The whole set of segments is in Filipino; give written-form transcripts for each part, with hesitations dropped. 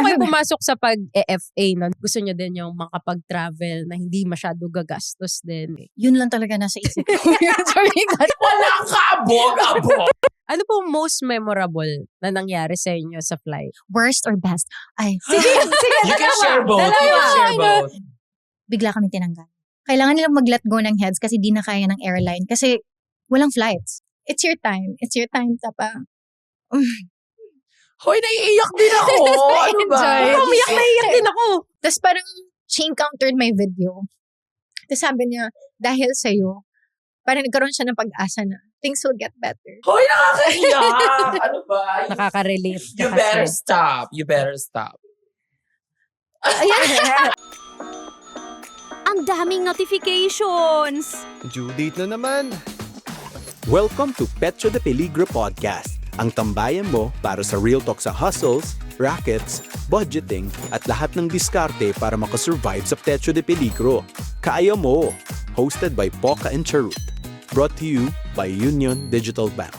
kayo pumasok sa pag-FA, no? Gusto nyo din yung makapag-travel na hindi masyado gagastos din. Yun lang talaga nasa isip ko. Walang kaabog-abog! Ano po most memorable na nangyari sa inyo sa flight? Worst or best? Ay, Sige, You can share both. You can share both. bigla kami tinanggal. Kailangan nilang mag-let go ng heads kasi di na kaya ng airline. Kasi walang flights. It's your time. It's your time, Tapa. Hoy, naiiyak din ako. Ano ba? Ako, umiyak din ako. Tapos parang she encountered my video. Tapos sabi niya, dahil sa'yo, parang nagkaroon siya ng pag-asa na things will get better. Hoy, nakakaiyak. Ano ba? Nakaka-relate. You better stop. You better stop. Ang daming notifications! Due date na naman. Welcome to Petro de Peligro Podcast. Ang tambayan mo para sa real talk sa hustles, rackets, budgeting, at lahat ng diskarte para makasurvive sa Petro de Peligro. Kaya mo! Hosted by Poca and Charut. Brought to you by Union Digital Bank.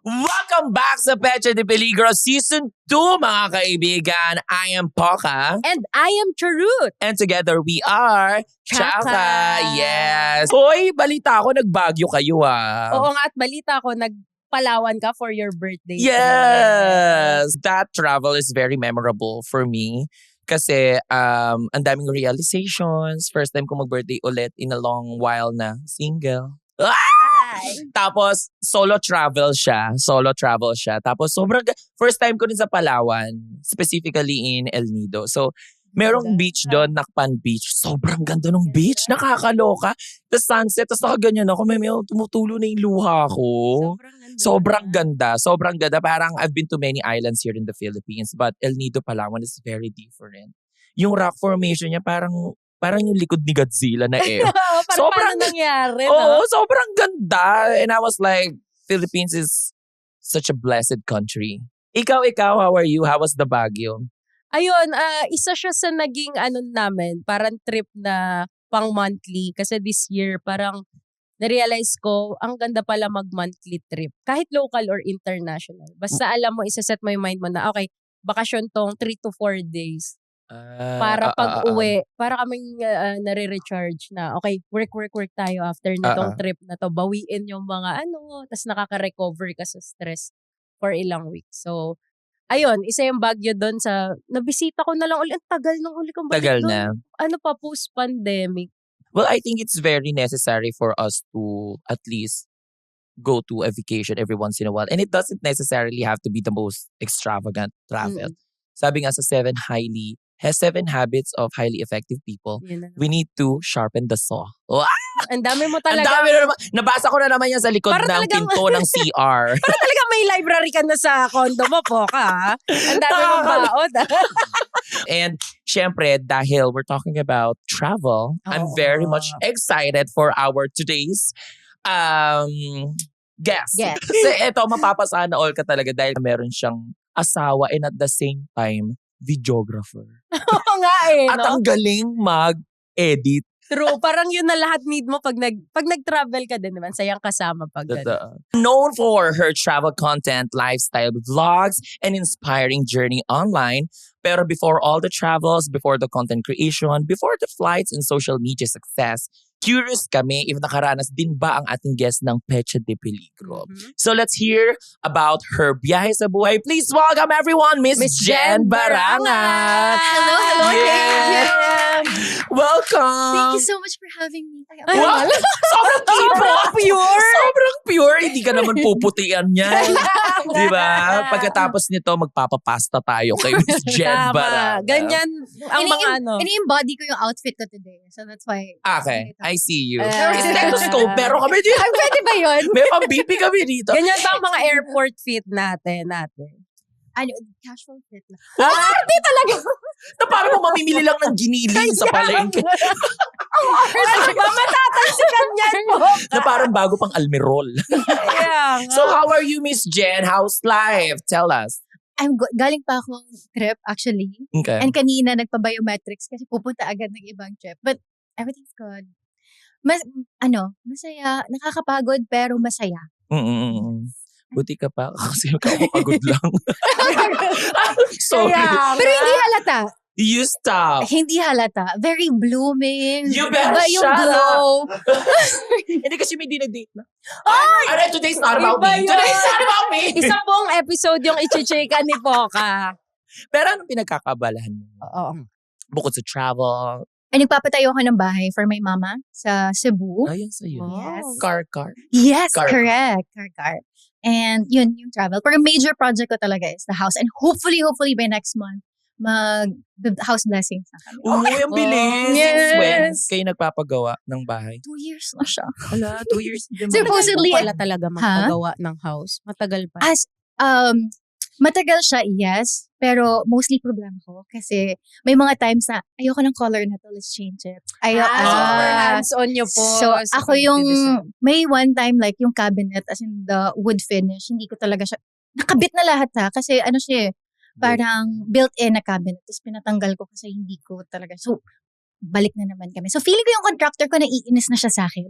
Welcome back sa Petro de Peligro Season 2, mga kaibigan. I am Poca. And I am Charut. And together we are Chaka. Yes. Hoy, balita ko, nagbagyo kayo Oo nga, at balita ko, nagpalawan ka for your birthday. Yes. That travel is very memorable for me. Kasi ang daming realizations. First time ko mag-birthday ulit in a long while na single. Tapos, solo travel siya. Tapos, first time ko din sa Palawan. Specifically in El Nido. So, merong beach doon, Nakpan Beach. Sobrang ganda ng beach. Nakakaloka. The sunset. Tapos nakaganyan ako. May tumutulo na yung luha ko. Sobrang ganda. Parang I've been to many islands here in the Philippines. But El Nido, Palawan is very different. Yung rock formation niya parang yung likod ni Godzilla na Sobrang nangyari, no? Sobrang ganda. And I was like, Philippines is such a blessed country. Ikaw, how are you? How was the Baguio? Ayun, isa siya sa naging namin, parang trip na pang monthly. Kasi this year, parang na-realize ko, ang ganda pala mag-monthly trip. Kahit local or international. Basta alam mo, isa-set mo yung mind mo na, okay, bakasyon tong 3 to 4 days. Para pag-uwi, para kaming nare-recharge na, okay, work tayo after nitong trip na to. Bawiin yung mga tas nakaka-recover ka sa stress for ilang weeks. So, ayun, isa yung Baguio doon sa, nabisita ko na lang ulit. Ang tagal nung uli kong balik. Tagal na. Post-pandemic. Well, I think it's very necessary for us to at least go to a vacation every once in a while. And it doesn't necessarily have to be the most extravagant travel. Sabi nga sa 7 habits of highly effective people. We need to sharpen the saw. Wow! Ang dami mo Ang talaga. dami na naman. Nabasa ko na naman yan sa likod ng pinto ng CR. Para talaga may library ka na sa condo mo, Poca. Ang dami mong baon. And syempre, dahil we're talking about travel, I'm very much excited for our today's guest. Yes. Kasi eto, mapapasana all ka talaga dahil meron siyang asawa and at the same time, videographer. Oo nga At ang galing mag-edit. True. Parang yun na lahat need mo pag nag-travel ka din naman. Sayang kasama pag ganun. Known for her travel content, lifestyle vlogs, and inspiring journey online. Pero before all the travels, before the content creation, before the flights and social media success, curious kami if nakaranas din ba ang ating guest ng Petro de Peligro. So let's hear about her biyahe sa buhay. Please welcome everyone, Miss Jen Barangat. Hello. Yes. Thank you. Welcome. Thank you so much for having me. Wow. Sobrang pure. Sobrang pure. Hindi ka naman puputian yan. Diba? Pagkatapos nito, magpapapasta tayo kay Miss Jen Barangat. Ganyan ang mga Ini-embody ko yung outfit ko today. So that's why. Okay, I see you. Ah. Stethoscope, pero kami dito. Ay, pwede ba yun? May pang-BP kami dito. Ganyan ba ang mga airport fit natin? Ano, casual fit lang. Hindi talaga. Na parang mo mamimili lang ng giniling sa palengke. Ano ba? Matatalsikan yan po. Na parang bago pang almirol. Yeah, So how are you, Miss Jen? How's life? Tell us. Galing pa akong trip actually. Okay. And kanina nagpa-biometrics kasi pupunta agad ng ibang trip. But everything's good. Masaya. Nakakapagod pero masaya. Buti ka pa kasi kakapagod lang. Sorry. Pero hindi halata. You stop. Hindi halata. Very blooming. You better Iba yung shut glow. Hindi kasi may dinadate na. Ay! Today's not about Iba me. yun. Today's not about me. Isang buong episode yung ichichika ni Poca. Pero anong pinagkakabalahan mo? Oo. Bukod sa travel. Ay, nagpapatayo ako ng bahay for my mama sa Cebu. Ayun sa'yo. Yes. Car. Yes, Car. correct. Car. And yun, yung travel. Pero major project ko talaga is the house. And hopefully by next month, house blessings na kami. Uy, ang bilis. Yes. Since when kayo nagpapagawa ng bahay? 2 years na siya. Wala, 2 years. Supposedly, Matagal po pala talaga magpagawa ng house. Matagal pa. Matagal siya, yes. Pero mostly problem ko kasi may mga times na ayoko ng color na to, let's change it. Super hands-on nyo po. So, sa ako yung, pagdidesign. may one time like yung cabinet as in the wood finish, hindi ko talaga siya, nakabit na lahat ha. Kasi ano siya parang built-in na cabinet. Tapos pinatanggal ko kasi hindi ko talaga. So, balik na naman kami. So, feeling ko yung contractor ko naiinis na siya sa akin.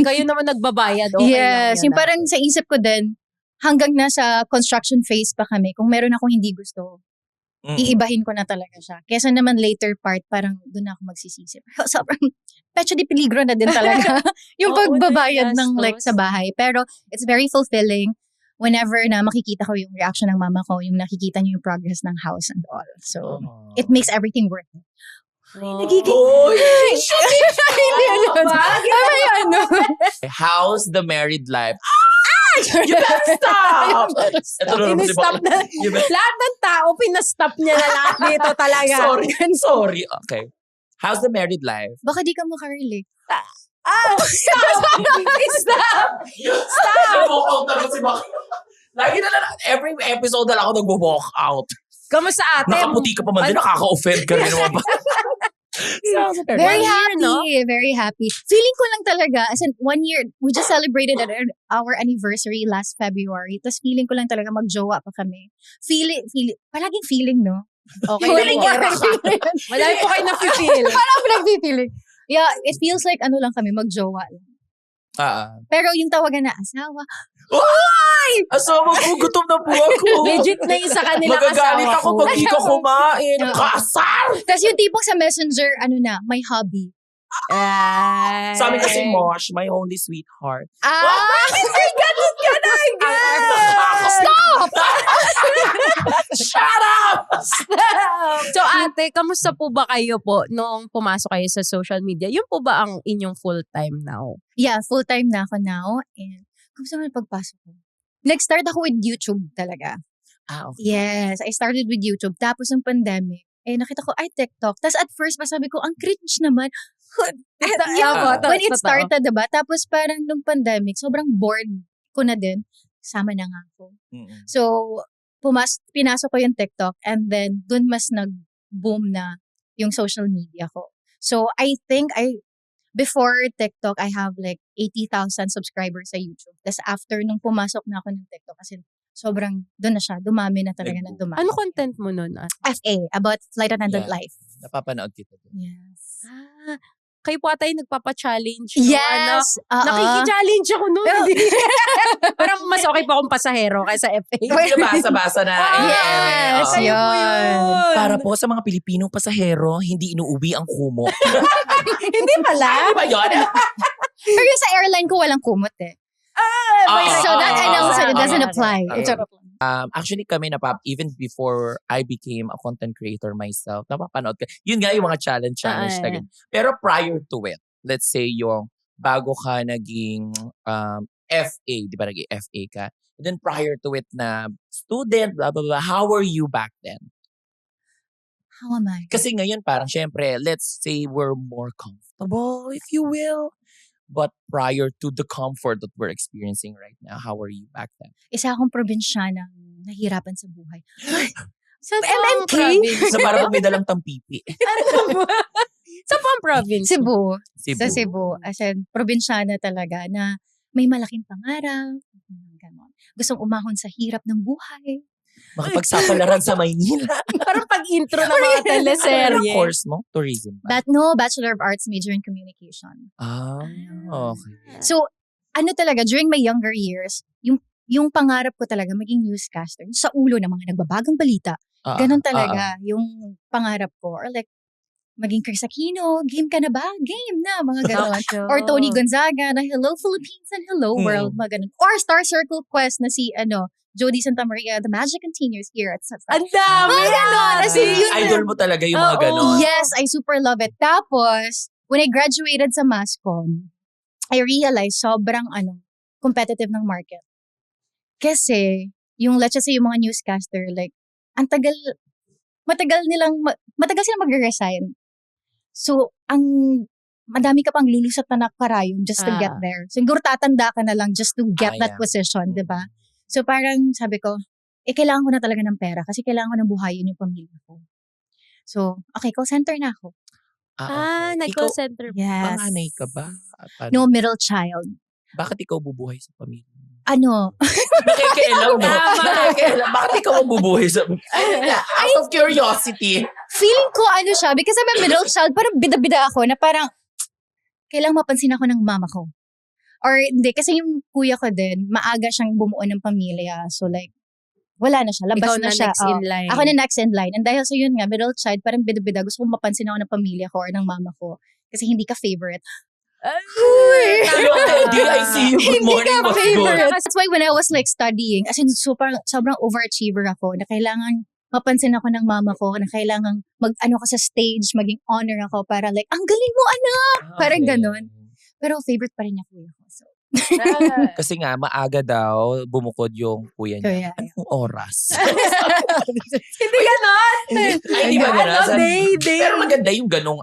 Kayo naman nagbabayad. Okay Yes, lang yung parang sa isip ko din, hanggang nasa construction phase pa kami, kung meron akong hindi gusto, iibahin ko na talaga siya. Kesa naman later part, parang doon na ako magsisisi. Sobrang pecho de peligro na din talaga. Yung Oo, pagbabayad ng gastos. like sa bahay. Pero it's very fulfilling whenever na makikita ko yung reaction ng mama ko, yung nakikita niyo yung progress ng house and all. So, it makes everything worth it. Nagiging... Uy! Hindi ano. Ay, ano. How's the married life? You better stop! Ito na naman, Pinistop na. You better- Lahat ng tao, pinastop niya na lahat dito talaga. Sorry. Okay. How's the married life? Baka di ka makarelate. Stop! Nag-walk out na kasi baka. Lagi na lang, every episode na lang ako nag-walk out. Kamusta ate? Nakaputi ka pa man din, nakaka-offend ka rin naman ba? Very happy. Very happy. Feeling ko lang talaga, as in 1 year, we just celebrated our anniversary last February. Tapos feeling ko lang talaga magjowa pa kami. Palaging feeling, no? Okay Feeling lang ko. po. Madami po kayo na-feel. Parang pinag-feeling. Yeah, it feels like ano lang kami, magjowa lang. Pero yung tawagan na asawa, Asawa ko, gutom na po ako. Legit na yung sa kanila Magagalit asawa ako ko. pag di ka kumain. Oo. Kasar! tapos yung tipong sa messenger, ano na, my hobby. Sa amin kasi Mosh, my only sweetheart. Ay, ganun ka na, Stop! Shut up! So ate, kamusta po ba kayo po noong pumasok kayo sa social media? Yun po ba ang inyong full-time now? Yeah, full-time na ako now. And kumusta naman pagpasok ko? Nag-start ako with YouTube talaga. Okay. Yes, I started with YouTube. Tapos ng pandemic, nakita ko, TikTok. Tapos at first, masabi ko, ang cringe naman. When it started, diba? Tapos parang nung pandemic, sobrang bored ko na din. Sama na nga ako. So, pinasok ko yung TikTok and then dun mas nag-boom na yung social media ko. So, I think before TikTok, I have like 80,000 subscribers sa YouTube. Tapos after nung pumasok na ako ng TikTok, kasi sobrang doon na siya, dumami na talaga ng dumami. Ano content mo nun? FA, about flight attendant Yeah. life. Napapanood kita doon. Yes. Kayo po atay nagpapachallenge. No? Ano? Yes! Nakiki-challenge ako nun. Parang mas okay pa akong pasahero kaysa FA. Nabasa-basa na. Yes, Oo. yun. Para po sa mga Pilipinong pasahero, hindi inuuwi ang kumot. Hindi pala. Di ba yun? Pero yung sa airline ko, walang kumot eh. So that I know, so it doesn't apply. It doesn't apply. Actually kami even before I became a content creator myself, napapanood ka. Yun nga yung mga challenge na ganyan. Pero prior to it, let's say yung bago ka naging FA, di ba naging FA ka? And then prior to it na student, blah, blah, blah, how were you back then? How am I? Kasi ngayon parang syempre, let's say we're more comfortable, if you will. But prior to the comfort that we're experiencing right now, how were you back then? Isa akong probinsyanang nahirapan sa buhay. Sa MMK? So parang may dalang tampipi. Sa pang province? Cebu. Sa Cebu. As in, probinsyana talaga na may malaking pangarap. Ganon. Gustong umahon sa hirap ng buhay. Makapagsapalaran sa Maynila. Parang pag-intro ng mga teleserye. Ano course mo? Tourism ba? Bachelor of Arts, major in Communication. Okay. So, ano talaga, during my younger years, yung yung pangarap ko talaga maging newscaster sa ulo ng mga nagbabagang balita. Ganon talaga yung pangarap ko. Or like, maging Chris Aquino, game ka na ba? Game na, mga ganon. Or Tony Gonzaga na hello Philippines and hello world, mga ganon. Or Star Circle Quest na si Jody Santa Maria, the magic continues here at Ang dami! Mga ganon. As in, yun Idol mo talaga yung mga Oo. ganon. Yes, I super love it. Tapos, when I graduated sa Mascom, I realized sobrang competitive ng market. Kasi, let's just say yung mga newscaster, like, matagal silang magre-resign. So, madami ka pang lulusot na karayom just to get there. Siguro tatanda ka na lang just to get that position, di ba? So, parang sabi ko, kailangan ko na talaga ng pera kasi kailangan ko na buhayin yung pamilya ko. So, okay, call center na ako. Okay. Nag-call center. Yes. Panganay ka ba? No, middle child. Bakit ikaw bubuhay sa pamilya? Nakikialam mo. Nakikialam. Bakit ikaw ang bubuhay sa... Out of curiosity. Feeling ko siya, because I'm a middle child, parang bida-bida ako na parang, kailangang mapansin ako ng mama ko. Or hindi, kasi yung kuya ko din, maaga siyang bumuo ng pamilya. So like, wala na siya. Labas Ikaw na na siya. next in line. Ako na next in line. And dahil sa yun nga, middle child, parang bida-bida. Gusto kong mapansin ako ng pamilya ko or ng mama ko. Kasi hindi ka favorite. Hello, Teddy. I see you. Good morning. What's good? That's why when I was like studying, as in sobrang overachiever ako na kailangan mapansin ako ng mama ko na kailangan mag-ano ka sa stage, maging honor ako para like, ang galing mo anak! Parang ganon. Pero favorite pa rin niya kuya ko. So. Kasi nga, maaga daw bumukod yung kuya niya. Kuya. Anong oras? Hindi ganon! Ay, di ba gano'n? Day. Pero maganda yung ganong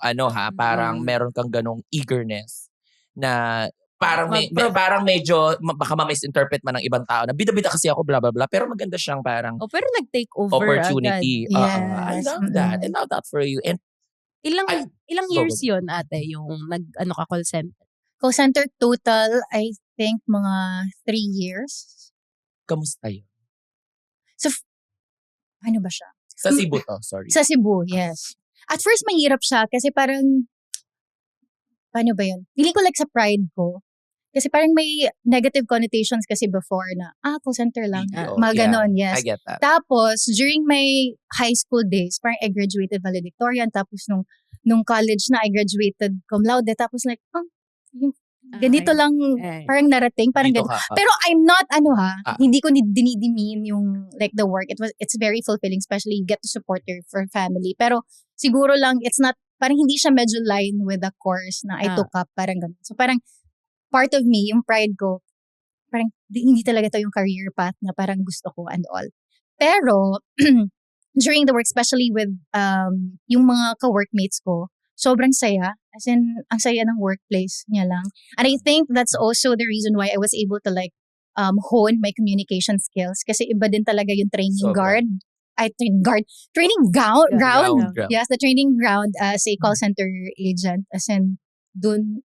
parang meron kang ganong eagerness na parang medyo baka ma-misinterpret man ng ibang tao na bida-bida kasi ako blah blah blah, pero maganda siyang parang Pero nag-take over opportunity. agad. I Yes. love that. I love that for you. And Ilang years yun, ate, yung ka call center? Call center total, I think mga 3 years. kamusta yun? So, ano ba siya? Sa Cebu to, sorry. Sa Cebu, yes. At first, mahirap siya kasi parang, paano ba yun? Feeling ko like sa pride ko. Kasi parang may negative connotations kasi before na, call center lang. BPO, Mga ganon, yes. I get that. Tapos, during my high school days, parang I graduated valedictorian. Tapos, nung college na, I graduated cum laude. Tapos like, ganito lang, parang narating, parang Dito ganito. ka. Pero I'm not, hindi ko dinidemean yung, like, the work. It's very fulfilling, especially you get to support your family. Pero, siguro lang, it's not, parang hindi siya medyo line with the course na I took up, parang ganun. So, parang, part of me, yung pride ko, parang, hindi talaga to yung career path na parang gusto ko and all. Pero, during the work, especially with, yung mga ka-workmates ko, sobrang saya. As in, ang saya ng workplace niya lang. And I think that's also the reason why I was able to like hone my communication skills. Kasi iba din talaga yung training ground. Yes, the training ground as a call center agent. As in, dun,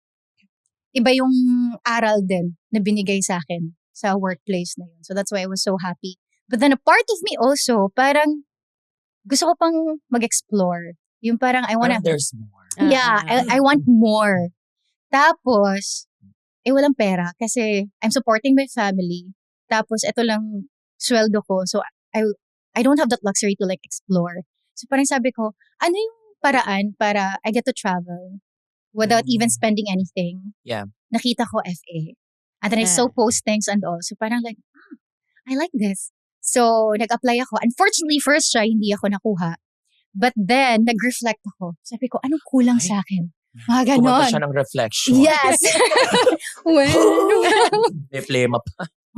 iba yung aral din na binigay sa akin sa workplace na yun. So that's why I was so happy. But then a part of me also, parang gusto ko pang mag-explore. Yung parang I wanna... There's more. Yeah, I want more. Tapos, walang pera kasi I'm supporting my family. Tapos, ito lang sweldo ko. So, I don't have that luxury to like explore. So, parang sabi ko, ano yung paraan para I get to travel without even spending anything? Yeah. Nakita ko FA. And then I saw postings and all. So, parang like, I like this. So, nag-apply ako. Unfortunately, first try, hindi ako nakuha. But then, nag-reflect ako. Sabi ko, anong kulang sa akin? Mga ganon. Kumanta siya ng reflection. Yes. May flame up.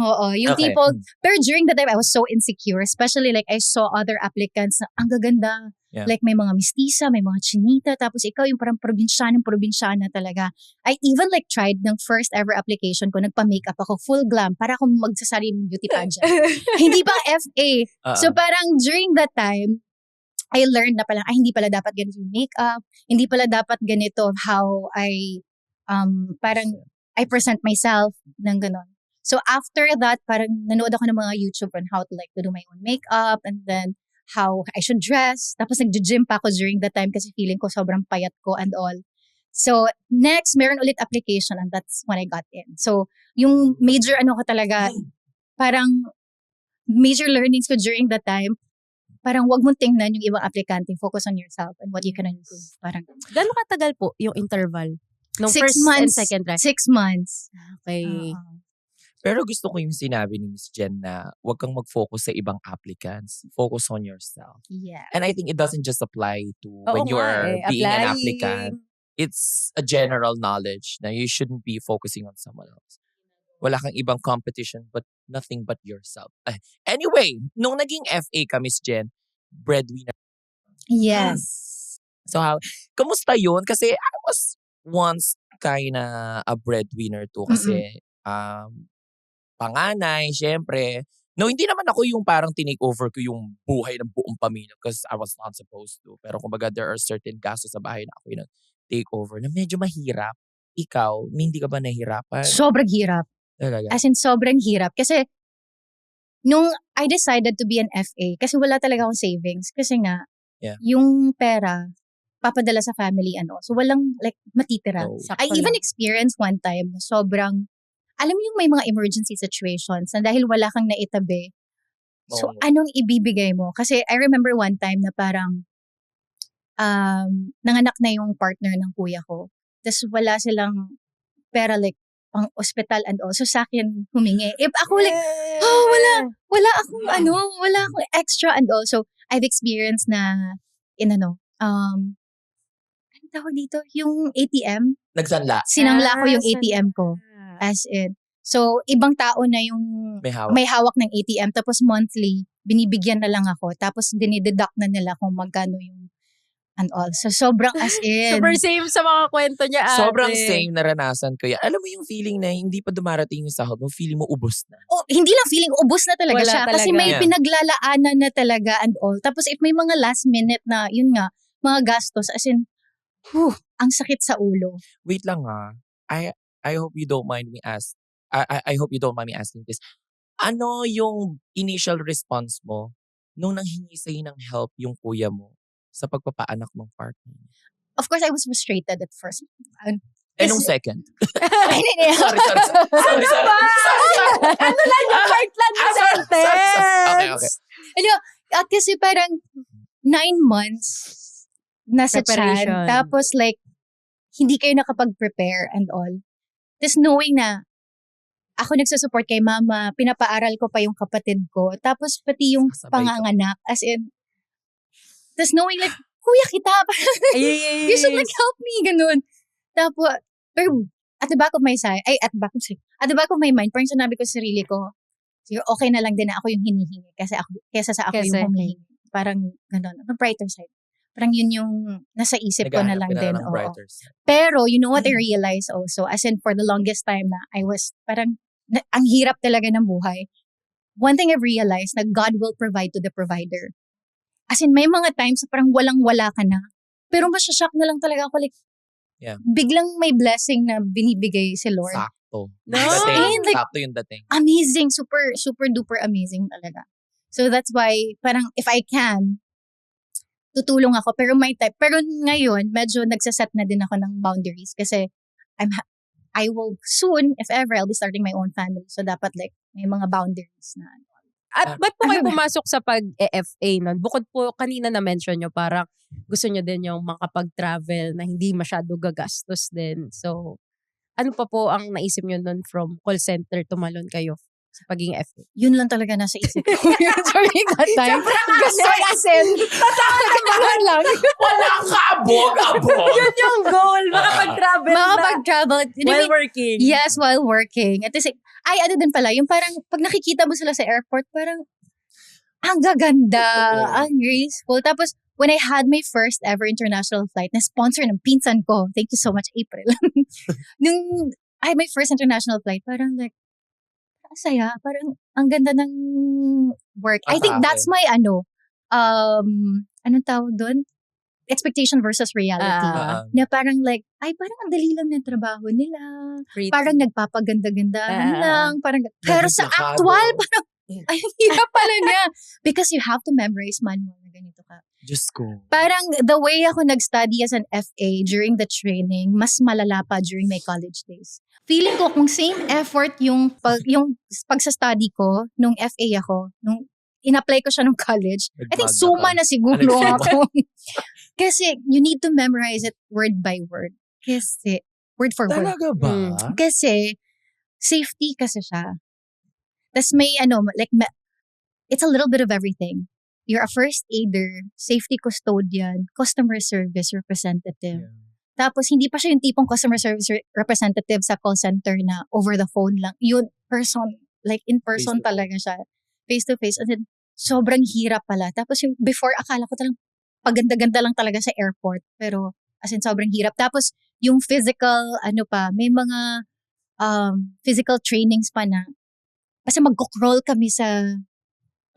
Oo. Yung Okay. people, pero during the time, I was so insecure. Especially like, I saw other applicants na ang gaganda. Yeah. Like, may mga mistisa, may mga chinita. Tapos ikaw yung parang probinsyana talaga. I even like tried ng first ever application ko. Nagpa-makeup ako, full glam, para akong magsasari ng beauty pageant. Hindi pa FA. So parang during that time, I learned na pala, hindi pala dapat ganito yung makeup. Hindi pala dapat ganito how I, parang, I present myself ng ganon. So after that, parang nanood ako ng mga YouTube on how to like to do my own makeup and then how I should dress. Tapos nag-gym pa ako during that time kasi feeling ko sobrang payat ko and all. So next, meron ulit application and that's when I got in. So yung major ko talaga, parang major learnings ko during that time, parang wag mong tingnan yung ibang aplikante. Focus on yourself and what you can improve. Parang Gano'ng katagal po yung interval? Nung 6 first months. and second try? 6 months. Okay. Pero gusto ko yung sinabi ni Miss Jen na huwag kang mag-focus sa ibang applicants. Focus on yourself. Yeah. And I think it doesn't just apply to Oo when you nga are eh, being an applying. applicant. It's a general knowledge na you shouldn't be focusing on someone else. Wala kang ibang competition but nothing but yourself. Anyway, nung naging FA ka, Miss Jen, breadwinner. Yes. So kamusta yun? Kasi I was once kinda a breadwinner too. Kasi panganay, syempre. No, hindi naman ako yung parang tinake over ko yung buhay ng buong pamilya because I was not supposed to. Pero kumbaga there are certain gastos sa bahay na ako yung take over na medyo mahirap. Ikaw, hindi ka ba nahihirapan? Sobrang hirap. Talaga? As in, sobrang hirap. Kasi, nung I decided to be an FA, kasi wala talaga akong savings. Kasi nga, Yeah. yung pera, papadala sa family, So, walang, matitira. Oh. I Sakto even lang. experienced one time na sobrang, alam mo yung may mga emergency situations na dahil wala kang naitabi, so, Oo. anong ibibigay mo? Kasi I remember one time na parang, nanganak na yung partner ng kuya ko. Tapos wala silang pera pang ospital and also sa akin humingi. If ako wala akong extra and also I've experienced na anong tawag dito? Yung ATM. Nagsanla. Sinangla ko yung ATM ko. As in. So, ibang tao na yung May hawak. may hawak ng ATM. Tapos monthly, binibigyan na lang ako. Tapos dinideduct na nila kung magkano yung and all. So, sobrang as in. Super same sa mga kwento niya, ate. Sobrang same naranasan ko yan. Alam mo yung feeling na hindi pa dumarating yung sahod mo, feeling mo ubos na. Oh, hindi lang feeling, ubos na talaga Wala siya. Kasi talaga. may Yeah. pinaglalaanan na talaga and all. Tapos if may mga last minute na, yun nga, mga gastos, as in, ang sakit sa ulo. Wait lang I hope you don't mind me I hope you don't mind me asking this. Ano yung initial response mo nung nanghingi sa'yo ng help yung kuya mo sa pagpapaanak ng partner? Of course, I was frustrated at first. Nung second? Sorry. Sorry. Ano lang yung Parkland na sentence? Okay. At kasi parang 9 months nasa Preparation. tiyan. Tapos hindi kayo nakapag-prepare and all. Tapos knowing na ako nagsusupport kay mama, pinapaaral ko pa yung kapatid ko. Tapos pati yung Sasabay ka. panganganak. As in, tapos knowing kuya kita, you should help me, ganun. Tapos, pero at the back of my mind, parang sinabi ko sa sarili ko, sige, okay na lang din na ako yung hinihingi kesa sa ako yung humihingi. Parang ganun. On the brighter side. Parang yun yung nasa isip ko na lang din. Ng Oo. brighter side. Pero, you know what I realized also, as in for the longest time na I was parang, ang hirap talaga ng buhay. One thing I've realized na God will provide to the provider. As in, may mga times na parang walang-wala ka na. Pero masyashock na lang talaga ako. Yeah. Biglang may blessing na binibigay si Lord. Sakto. No. Dating. Like, Sakto yung dating. Amazing. Super, super duper amazing talaga. So that's why, parang if I can, tutulong ako. Pero pero ngayon, medyo nagsaset na din ako ng boundaries. Kasi I will soon, if ever, I'll be starting my own family. So dapat may mga boundaries na. At ba't po kayo pumasok sa pag-FA nun? Bukod po, kanina na-mention nyo, parang gusto nyo din yung makapag-travel na hindi masyado gagastos din. So, ano pa po ang naisip nyo nun from call center tumalon kayo sa pagiging FA? Yun lang talaga nasa isip ko. During that time. Kasi as in, lang. Walang kaabog-abog. Yun yung goal, makapag-travel Makapag-travel. while working. Yes, while working. At least, ano din pala, yung parang pag nakikita mo sila sa airport, parang ang gaganda, ang graceful. Tapos, when I had my first ever international flight, na sponsor ng pinsan ko, thank you so much, April. Nung I had my first international flight, parang ang saya, parang ang ganda ng work. I think that's my anong tawag doon? Expectation versus reality. Na parang parang ang dali lang ng trabaho nila. Parang nagpapaganda-gandahan lang. Parang, pero sa actual, parang, ay, hirap pala niya. Because you have to memorize manual na ganito ka. Diyos ko. Parang the way ako nag-study as an FA during the training, mas malala pa during my college days. Feeling ko kung same effort yung pagsa-study ko nung FA ako, nung in-apply ko siya nung college, I think Nagmagna suma ka. na siguro Nagsimba. ako. Kasi you need to memorize it word by word. Kasi, word for word. Talaga ba? Kasi, safety kasi siya. Tapos may it's a little bit of everything. You're a first aider, safety custodian, customer service representative. Yeah. Tapos hindi pa siya yung tipong customer service representative sa call center na over the phone lang. Yun, like in person Face to talaga siya. Face to face. And then, sobrang hirap pala. Tapos yung before, akala ko talagang paganda-ganda lang talaga sa airport. Pero, as in, sobrang hirap. Tapos, yung physical, may mga physical trainings pa na. Kasi mag-crawl kami sa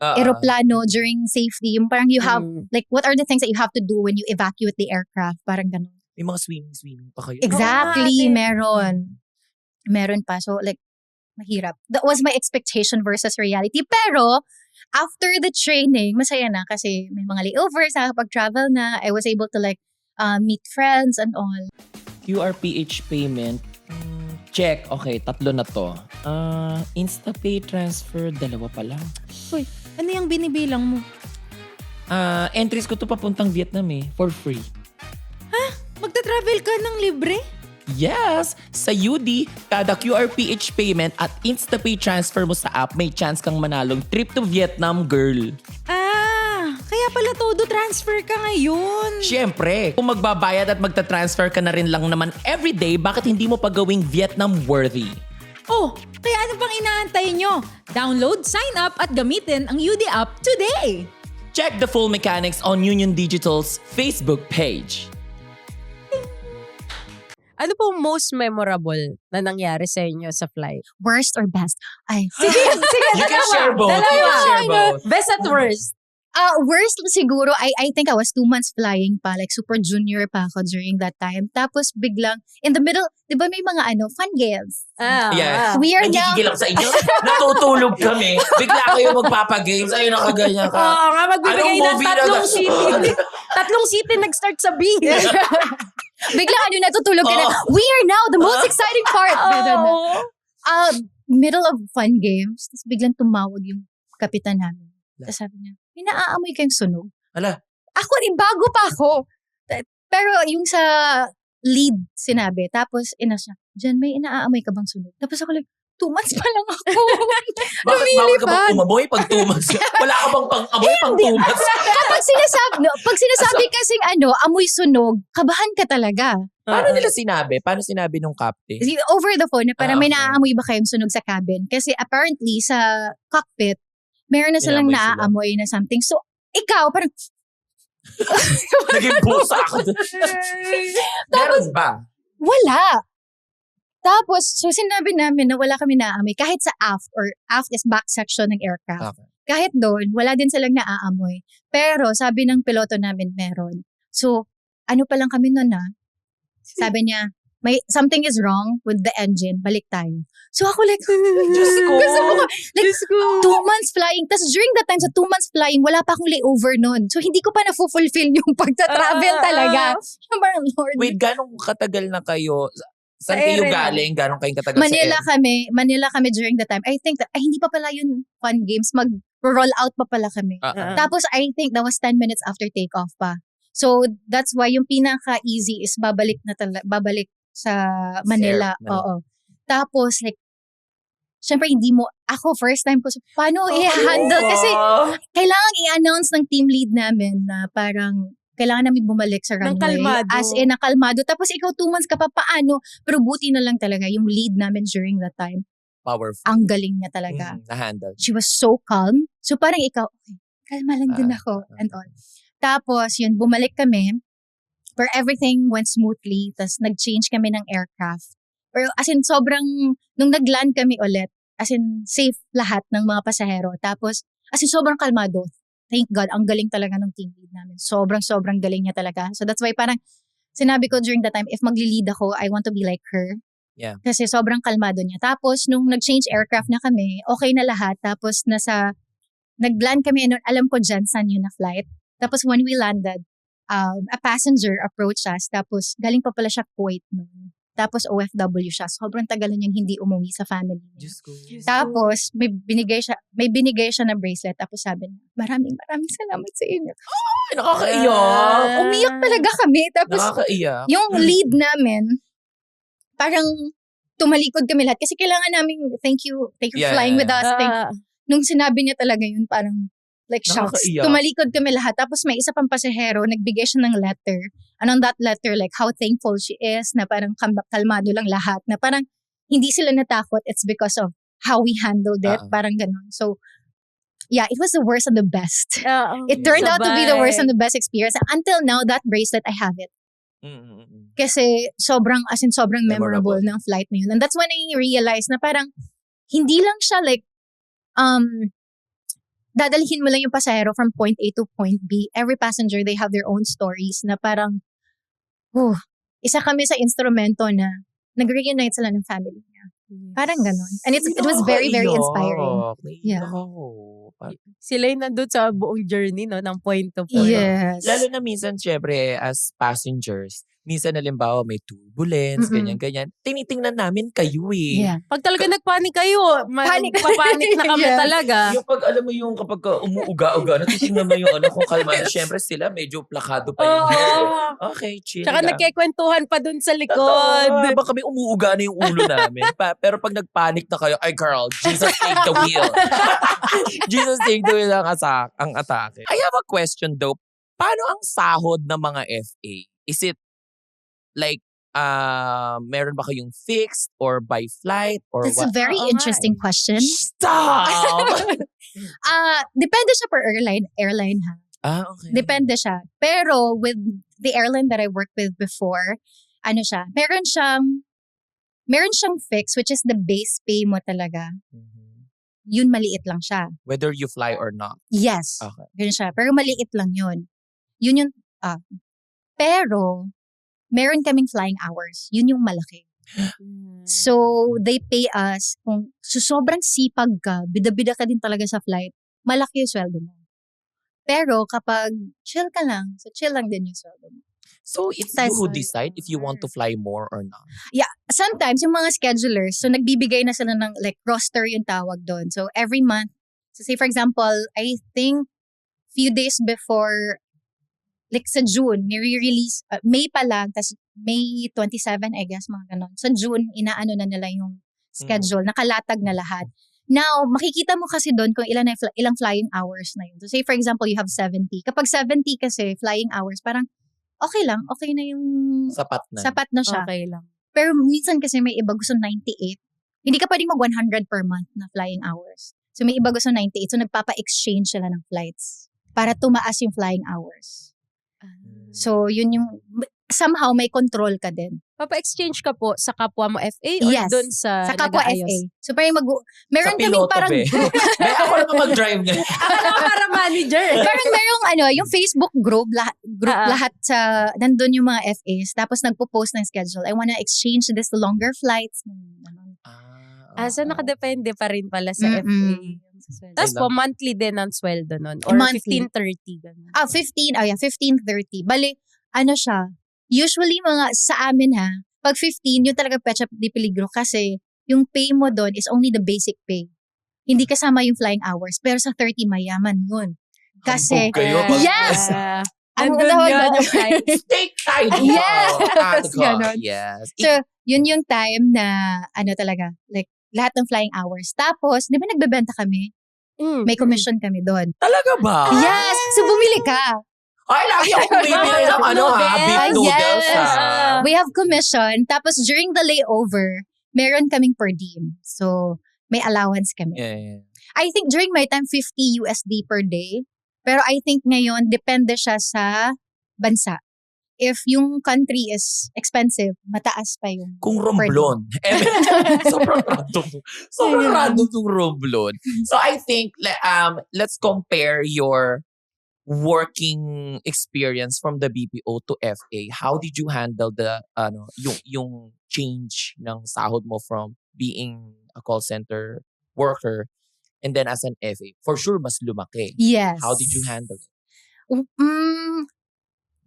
aeroplano during safety. Yung parang you have, like, what are the things that you have to do when you evacuate the aircraft? Parang ganun. May mga swimming pa kayo. Exactly, meron. Meron pa. So, like, mahirap. That was my expectation versus reality. Pero, after the training, masaya na kasi may mga layovers, nakapag-travel na. I was able to like, meet friends and all. QRPH payment, check. Okay, 3 na to. InstaPay transfer, 2 pa lang. Uy, ano yung binibilang mo? Entries ko to papuntang Vietnam for free. Magta-travel ka ng libre? Yes! Sa UD, kada QRPH payment at InstaPay transfer mo sa app, may chance kang manalong trip to Vietnam, girl. Kaya pala todo transfer ka ngayon. Siyempre, kung magbabayad at magta-transfer ka na rin lang naman everyday, bakit hindi mo pa gawing Vietnam-worthy? Oh, kaya ano pang inaantay nyo? Download, sign up at gamitin ang UD app today. Check the full mechanics on Union Digital's Facebook page. Ano po most memorable na nangyari sa inyo sa flight? Worst or best? Ay. Sige, You can share both. You can share both. Best at worst. Worst siguro, I think I was 2 months flying pa, like super junior pa ako during that time. Tapos biglang, in the middle, di ba may mga fun games? Yeah. We are now, Nagigigil ako sa inyo. Natutulog kami. Bigla kayo magpapagames. Ayun, nakaganyan ka. Oo nga, magbibigay Anong ng movie na tatlong na- city. Tatlong city nag-start sa B. biglang natutulog ka na, we are now the most exciting part. Ganun na. Middle of fun games, tapos biglang tumawag yung kapitan namin. Tapos sabi niya, may naaamoy kayong sunog. Ala. Ako rin, bago pa ako. Pero yung sa lead sinabi, tapos inas niya, Jen, may inaamoy ka bang sunog? Tapos ako like, 2 months pa lang ako. Bakit bawal ka bang umamoy pag 2 months? Wala ka bang pang-amoy pang 2 months? Pag sinasabi kasing amoy sunog, kabahan ka talaga. Paano nila sinabi? Paano sinabi nung captain? Over the phone, na parang may Okay. naaamoy ba kayong sunog sa cabin? Kasi apparently sa cockpit, meron na silang May naamoy sila. naaamoy na something. So, ikaw, parang, Naging busa ako. Meron ba? wala. Tapos, so sinabi namin na wala kami naaamoy. Kahit sa aft, or aft is back section ng aircraft. Okay. Kahit doon, wala din silang naaamoy. Pero, sabi ng piloto namin, meron. So, ano pa lang kami nun Sabi niya, something is wrong with the engine, balik tayo. So ako like, Diyos ko. gusto ko, like, 2 months flying. Tapos during that time, sa 2 months flying, wala pa akong layover nun. So hindi ko pa na-fulfill yung pagta-travel talaga. Parang, Lord. Wait, ganong katagal na kayo? Saan Sa kayo ere galing? Ganong kayong katagal Manila sa ere? kami during the time. I think that, hindi pa pala yun fun games. Mag-roll out pa pala kami. Tapos I think that was 10 minutes after takeoff pa. So that's why yung pinaka-easy is babalik sa Manila. Manila. Oo. Tapos like, syempre ako first time ko, so paano i-handle? Kasi kailangan i-announce ng team lead namin na parang kailangan namin bumalik sa runway. kalmado. As in, kalmado. Tapos ikaw 2 months ka pa, paano? Pero buti na lang talaga yung lead namin during that time. Powerful. Ang galing niya talaga. Na-handle. She was so calm. So parang ikaw, okay, kalma lang din ako and all. Tapos yun, bumalik kami. Where everything went smoothly. Tapos nag-change kami ng aircraft. Pero as in, nung nag-land kami ulit, as in, safe lahat ng mga pasahero. Tapos, as in, sobrang kalmado. Thank God, ang galing talaga ng team lead namin. Sobrang galing niya talaga. So that's why parang, sinabi ko during that time, if magli-lead ako, I want to be like her. Yeah. Kasi sobrang kalmado niya. Tapos, nung nag-change aircraft na kami, okay na lahat. Tapos, nag-land kami, alam ko dyan, San yun na flight. Tapos when we landed, a passenger approached us. Tapos galing pa pala siya Kuwait noon. Tapos OFW siya. Sobrang tagal na niyang hindi umuwi sa family niya. Diyos ko. Tapos may binigay siya na bracelet. Tapos sabi niya, maraming salamat sa inyo. Ay, nakakaiyak. Umiyak talaga kami. Tapos Nakakaiyak. yung lead namin, parang tumalikod kami lahat. Kasi kailangan namin, thank you for Yeah. flying with us. Ah, Nung sinabi niya talaga yun, parang like shocks. Nakakaiyak. Tumalikod kami lahat. Tapos may isa pang pasahero, nagbigay siya ng letter. And on that letter, like how thankful she is, na parang kalmado lang lahat. Na parang hindi sila natakot. It's because of how we handled it. Parang ganun. So, yeah, it was the worst and the best. It turned out to be the worst and the best experience. Until now, that bracelet, I have it. Kasi sobrang memorable ng flight na yun. And that's when I realized na parang hindi lang siya like, dadalhin mo lang yung pasahero from point A to point B. Every passenger, they have their own stories na parang, isa kami sa instrumento na nag-reunite sila ng family niya. Parang ganun. And it was very, very inspiring. Yeah. Sila yung nandun sa buong journey, no? Ng point to point. Yes. Lalo na minsan, syempre, as passengers, minsan halimbawa may turbulence, ganyan-ganyan. Tinitingnan namin kayo eh. Yeah. Pag talaga nagpanik kayo, papanik na kami Yeah. talaga. Yung pag alam mo yung kapag umuuga-uga, natitingnan mo yung kung kalmado. Syempre sila medyo plakado pa yung okay, chill Tsaka lang. nagkikwentuhan pa dun sa likod. Totoo. Baka may umuuga na yung ulo namin. Pero pag nagpanik na kayo, ay girl, Jesus take the wheel. Jesus take the wheel ang atake. I have a question though. Paano ang sahod ng mga FA? Is it like, meron ba kayong fixed or by flight or That's what? a very interesting question. Stop! Depende siya per airline ha. Okay. Depende siya. Pero with the airline that I worked with before, meron siyang fix, which is the base pay mo talaga. Mhm. Yun, maliit lang siya. Whether you fly or not. Yes. Okay. Ganun siya. Pero maliit lang yun. Yun yung, pero, meron kaming flying hours. Yun yung malaki. So, they pay us, kung sobrang sipag ka, bida-bida ka din talaga sa flight, malaki yung sweldo mo. Pero kapag chill ka lang, so chill lang din yung sweldo mo. So, it's That's you who right. decide if you want to fly more or not. Yeah, sometimes yung mga schedulers, so nagbibigay na sila ng like roster yung tawag doon. So every month, so say for example, I think few days before, like sa June, ni-release, May pa lang, tas May 27, I guess, mga ganon. Sa June, inaano na nila yung schedule, nakalatag na lahat. Now, makikita mo kasi doon kung ilang flying hours na yun. So say for example, you have 70. Kapag 70 kasi flying hours, parang okay lang, okay na yung sapat na siya. Okay lang. Pero minsan kasi may iba gusto 98. Hindi ka pwedeng mag 100 per month na flying hours. So may iba gusto 98. So nagpapa-exchange sila ng flights para tumaas yung flying hours. So yun yung, somehow may control ka din. Papa-exchange ka po sa kapwa mo FA or Yes. dun sa Sa kapwa nag-aayos? FA. So parang meron Sa kaming piloto, parang be. group. Be, ako naman mag-drive na. Ako naman para manager. Parang merong yung Facebook group lahat sa, nandun yung mga FAs. Tapos nagpo-post ng schedule. I wanna exchange this to longer flights. So nakadepende pa rin pala sa Mm-mm. FA. Tapos po, monthly din ang sweldo nun? Or Monthly. 15.30 ganun? 15.30. Bali, siya, usually mga sa amin pag 15, yun talaga Petsa de Peligro kasi yung pay mo doon is only the basic pay. Hindi kasama yung flying hours. Pero sa 30, mayaman yun. Kasi, Hambog kayo pag- yes! Ano Andun tawag yun doon? yung price. Steak tayo. Yes! Ganon. Ganon. Yes. So, yun yung time na, talaga, like, lahat ng flying hours. Tapos, di ba nagbebenta kami? May commission kami doon. Talaga ba? Yes! So, bumili ka. Ay, lagi ako bumibili ng beef noodles. Yes. We have commission. Tapos, during the layover, meron kaming per diem. So, may allowance kami. Yeah. I think during my time, 50 USD per day. Pero I think ngayon, depende siya sa bansa. If yung country is expensive, mataas pa yung Kung per romblon. Sobrang random. Sobrang random yung romblon. So I think, let's compare your working experience from the BPO to FA. How did you handle the, yung change ng sahod mo from being a call center worker and then as an FA? For sure, mas lumaki. Yes. How did you handle it?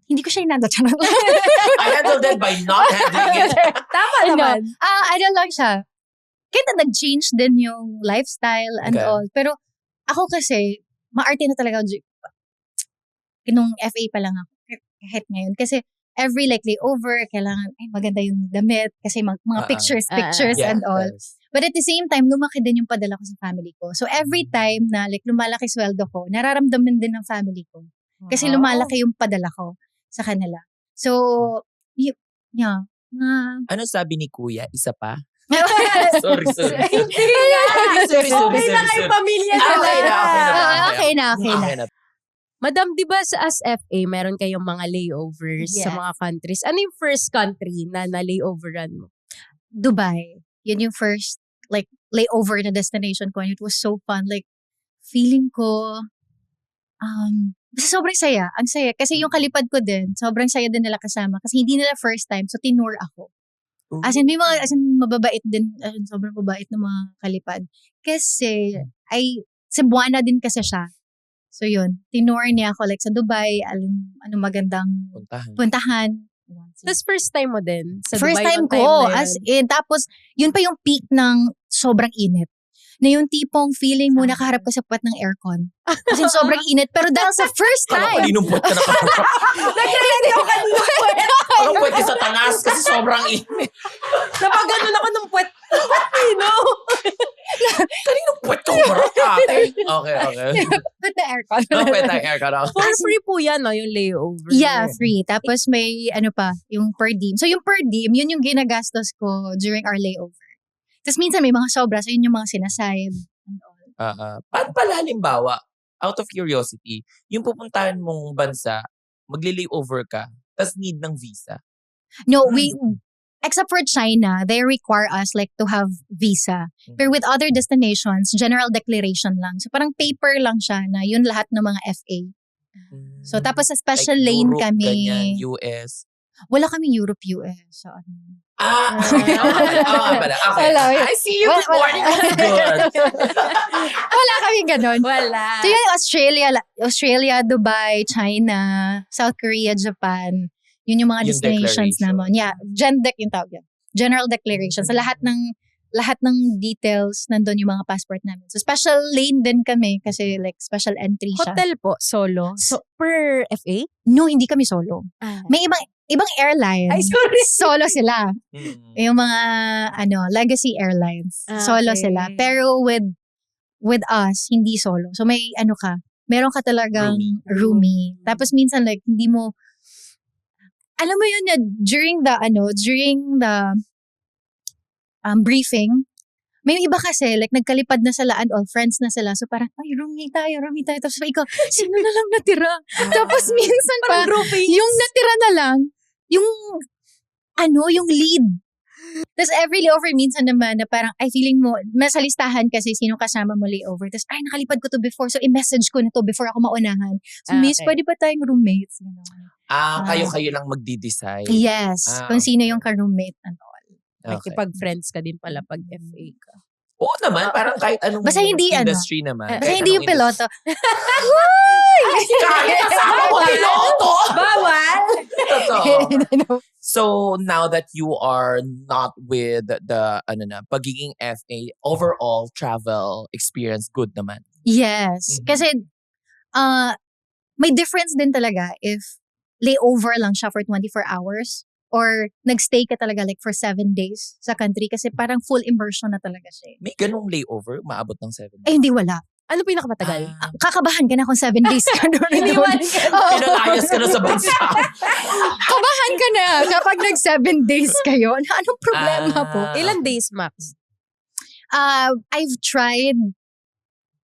Hindi ko siya inanda. Charot. I handled it by not handling it. Tama naman. Ano lang siya. Kaya nag-change din yung lifestyle and Okay. all. Pero ako kasi, maarte na talaga ako. Nung FA pa lang ako. Kahit ngayon. Kasi every like layover, kailangan, maganda yung damit. Kasi mga pictures Yeah, and all. yes. But at the same time, lumaki din yung padala ko sa family ko. So every time na like lumalaki sweldo ko, nararamdaman din ng family ko. Kasi lumalaki yung padala ko sa kanila. So, yeah. Ano sabi ni Kuya? Isa pa? Okay Sorry. Hindi nga. Sorry. Okay na kayo pamilya na. Okay na. na. Madam, di ba as FA, meron kayong mga layovers sa Yes. mga countries? Ano yung first country na layoveran mo? Dubai. Yun yung first like layover na destination ko and it was so fun. Like, feeling ko, basta sobrang saya. Ang saya. Kasi yung kalipad ko din, sobrang saya din nila kasama. Kasi hindi nila first time, so tinur ako. As in, mababait din, sobrang mabait ng mga kalipad. Kasi, Cebuana din kasi siya. So yun, tinur niya ako like sa Dubai, ano magandang puntahan. Tapos first time mo din? Sa First Dubai time yung ko, na as yun? in, tapos, yun pa yung peak ng sobrang init. Na yung tipong feeling mo nakaharap ka sa puwet ng aircon. Kasi sobrang init. Pero dahil sa first Kala ko time, kaninong puwet ka nakaharap. Nagre-ready ako kanina puwet. Parang puwet ka sa tanas kasi sobrang init. Napaganon ako ng puwet. Pino. Kaninong puwet ka humarap ate? Okay. puwet na aircon. Puwet ang aircon ako. For free po yan, no? Yung layover. Yeah, free. Tapos may, yung per diem. So yung per diem, yun yung ginagastos ko during our layover. Tapos minsan may mga sobra, so yun yung mga sinasayad. And all. Paano pala halimbawa, out of curiosity, yung pupuntahan mong bansa, magli-layover ka, tas need ng visa? No, except for China, they require us like to have visa. Pero with other destinations, general declaration lang. So parang paper lang siya na yun lahat ng mga FA. So tapos sa special like lane Europe, kami. ganyan, US. Wala kami Europe, US. So, Okay. Wala. I see you. Good morning. That's good. Wala kami ganun. Wala. So yun, Australia, Dubai, China, South Korea, Japan. Yun yung mga Yung destinations declaration. naman. Yeah, GenDec yung tawag yan. General declaration. So lahat ng details nandun yung mga passport namin. So special lane din kami kasi like special entry siya. Hotel po, solo. So, per FA? No, hindi kami solo. May ibang airline. Ay, sorry. Solo sila. Yung mga legacy airlines. Solo Okay. sila. Pero with us, hindi solo. So may meron ka talagang roomie. Tapos minsan like hindi mo alam mo yun na during the briefing, may iba kasi like nagkalipad na sila and all friends na sila. So parang roomie tayo. Tapos ikaw, sino na lang natira? Tapos minsan pa yung natira na lang yung lead. Tapos every layover minsan naman na parang, feeling mo, nasa listahan kasi sino kasama mo layover. Tapos, nakalipad ko to before. So, i-message ko na to before ako maunahan. So, miss, pwede ba tayong roommates? Kayo lang magdi-decide. Yes. Kung sino yung ka-roommate and all. Okay. Makipag-friends ka din pala pag FA ka. Oo naman, parang kahit anong Basta hindi, industry naman. Basta kahit hindi anong yung piloto. Kahit kasama mo piloto! Bawal! Totoo. So, now that you are not with the pagiging FA, overall travel experience, good naman. Yes. Mhm. Kasi, may difference din talaga if layover lang siya for 24 hours or nagstay ka talaga like for 7 days sa country kasi parang full immersion na talaga siya. May ganong layover, maabot ng 7 days. Hindi wala. Ano pinakamatagal? Kakabahan ka na kung 7 days ka doon. Iniwan Pinalayas ka na sa bansa. Kabahan ka na kapag nag 7 days kayo. Anong problema po? Ilan days max? I've tried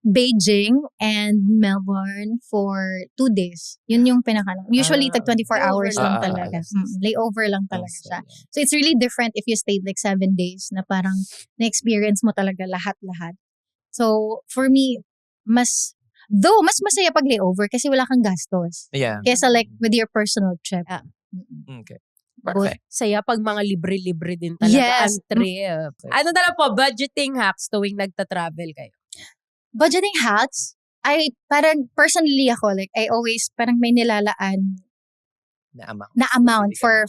Beijing and Melbourne for 2 days. Yun yung pinakalang. Usually, tag 24 hours lang talaga. Layover lang talaga siya. So, it's really different if you stayed like 7 days na parang na-experience mo talaga lahat-lahat. So, for me, mas masaya pag layover kasi wala kang gastos. Yeah. Kesa like with your personal trip. Okay. Both Perfect. saya pag mga libre-libre din talaga Yes. ang trip. Ano na lang po, budgeting hacks tuwing nagta-travel kayo? Budgeting hacks, parang personally ako, like, I always, parang may nilalaan na amount for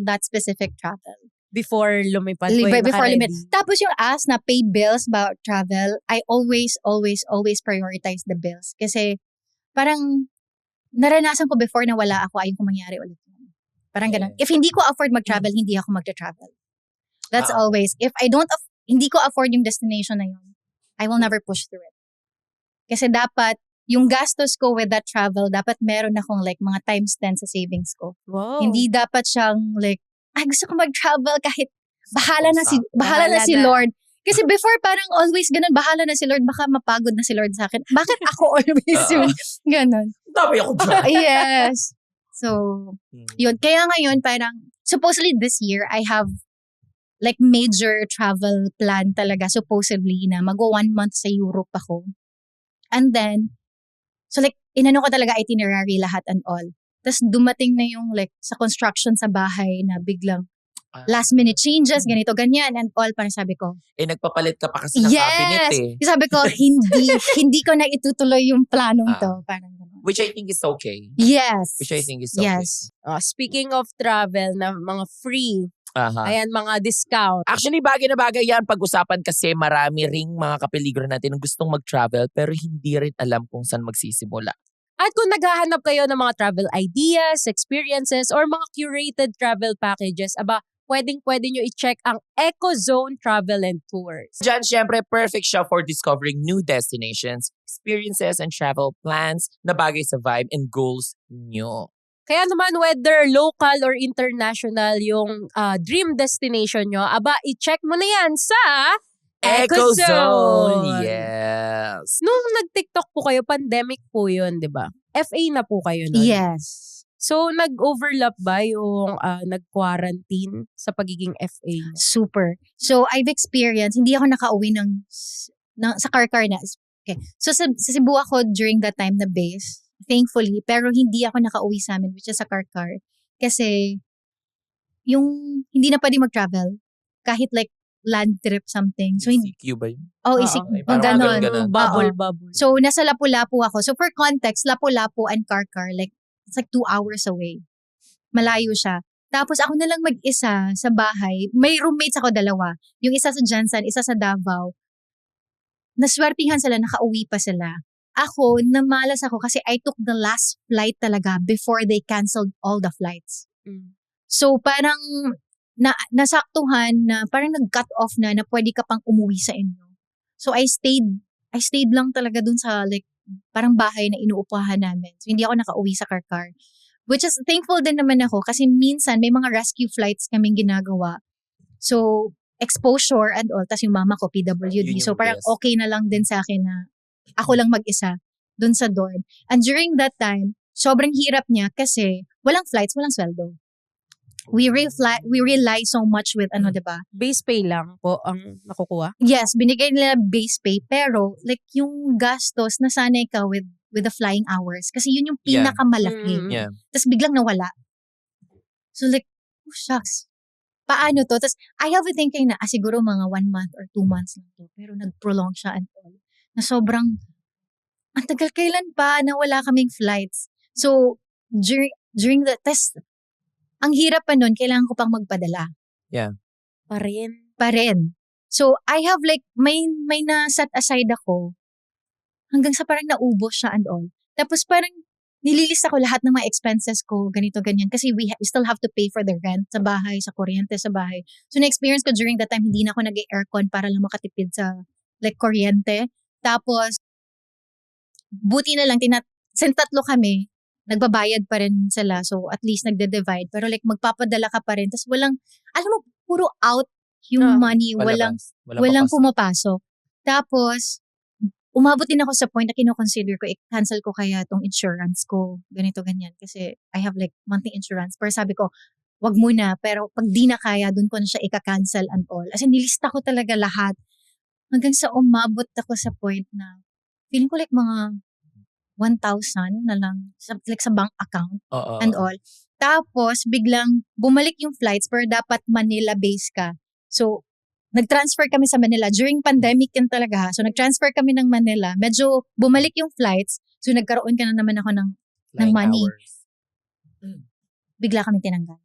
that specific travel. Before lumipad o Before limit. naka-ready. Tapos yung na paid bills about travel, I always prioritize the bills. Kasi parang naranasan ko before na wala ako, ayun ko mangyari ulit. Parang ganun. If hindi ko afford mag-travel, hindi ako mag-travel. That's always. If hindi ko afford yung destination na yun, I will never push through it. Kasi dapat, yung gastos ko with that travel, dapat meron akong like mga times 10 sa savings ko. Wow. Hindi dapat siyang like, gusto ko mag-travel kahit bahala na Bahala si na. Lord. Kasi before parang always ganun, bahala na si Lord, baka mapagod na si Lord sa akin. Bakit ako always yung ganun? Dami ako dyan. Yes. So, yun. Kaya ngayon parang, supposedly this year, I have like major travel plan talaga, supposedly, na mag-1 month sa Europe ako. And then, so like, inano ko talaga itinerary lahat and all. Tapos dumating na yung like sa construction sa bahay na biglang last minute changes, ganito, ganyan, and all. Parang sabi ko, Nagpapalit ka pa kasi ng cabinet eh. Sabi ko, hindi ko na itutuloy yung planong to. Parang gano'n. Which I think is okay. Yes. Which I think is okay. Yes. Speaking of travel na mga free, Aha. ayan mga discount. Actually, bagay na bagay yan pag-usapan kasi marami ring mga kapeligro natin na gustong mag-travel pero hindi rin alam kung saan magsisimula. At kung naghahanap kayo ng mga travel ideas, experiences, or mga curated travel packages, pwede nyo i-check ang EcoZone Travel and Tours. Diyan, syempre, perfect siya for discovering new destinations, experiences, and travel plans na bagay sa vibe and goals nyo. Kaya naman, whether local or international yung dream destination nyo, i-check mo na yan sa EcoZone! Yes! Nung nag-TikTok po kayo, pandemic po yun, di ba? FA na po kayo nun. Yes. So, nag-overlap ba yung nag-quarantine sa pagiging FA niya? Super. So, I've experienced, hindi ako nakauwi sa car na. Okay. So, sa Cebu ako during that time na base, thankfully, pero hindi ako nakauwi sa amin, which is sa car. Kasi, yung hindi na pwede mag-travel, kahit like land trip something. So, ECQ ba yun? ECQ. Parang Ganon. ganun. Bubble. So, nasa Lapu-Lapu ako. So, for context, Lapu-Lapu and car, like, it's like 2 hours away. Malayo siya. Tapos, ako na lang mag-isa sa bahay. May roommates ako 2. Yung isa sa Jansan, isa sa Davao. Naswertihan sila, nakauwi pa sila. Ako, namalas ako kasi I took the last flight talaga before they canceled all the flights. So, parang nasaktuhan na parang nag-cut off na pwede ka pang umuwi sa inyo. So, I stayed lang talaga dun sa like parang bahay na inuupahan namin. So, hindi ako nakauwi sa car. Which is thankful din naman ako kasi minsan may mga rescue flights kaming ginagawa. So, exposure and all. Tas yung mama ko, PWD. So, parang okay na lang din sa akin na ako lang mag-isa dun sa dorm. And during that time, sobrang hirap niya kasi walang flights, walang sweldo. We rely so much with diba? Base pay lang po ang nakukuha? Yes, binigay nila base pay pero like yung gastos nasanay ka with the flying hours kasi yun yung pinakamalaki. Yeah. Tapos biglang nawala. So like, oh shucks. Paano to? Tapos I have a thinking na siguro mga 1 month or 2 months lang to pero nag-prolong siya and all. Na sobrang ang tagal kailan pa na wala kaming flights. So during the test, ang hirap pa nun, kailangan ko pang magpadala. Yeah. Pa rin. So, I have like, may na-set aside ako hanggang sa parang naubos siya and all. Tapos parang nililista ko lahat ng mga expenses ko, ganito, ganyan. Kasi we still have to pay for the rent sa bahay, sa kuryente sa bahay. So, na-experience ko during that time, hindi na ako nag-aircon para lang makatipid sa like kuryente. Tapos, buti na lang, since 3 kami, nagbabayad pa rin sila. So, at least nagde-divide. Pero like, magpapadala ka pa rin. Tapos walang, alam mo, puro out yung money. Walang pumapasok. Tapos, umabot din ako sa point na kino-consider ko, i-cancel ko kaya tong insurance ko. Ganito, ganyan. Kasi I have like monthly insurance. Pero sabi ko, wag muna. Pero pag di na kaya, dun ko na siya ika-cancel and all. As in, nilista ko talaga lahat. Hanggang sa umabot ako sa point na, feeling ko like mga 1,000 na lang sa bank account and all. Tapos, biglang bumalik yung flights pero dapat Manila base ka. So, nag-transfer kami sa Manila. During pandemic yan talaga. So, nag-transfer kami ng Manila. Medyo bumalik yung flights. So, nagkaroon ka na naman ako ng Flying money. hours. Bigla kami tinanggal.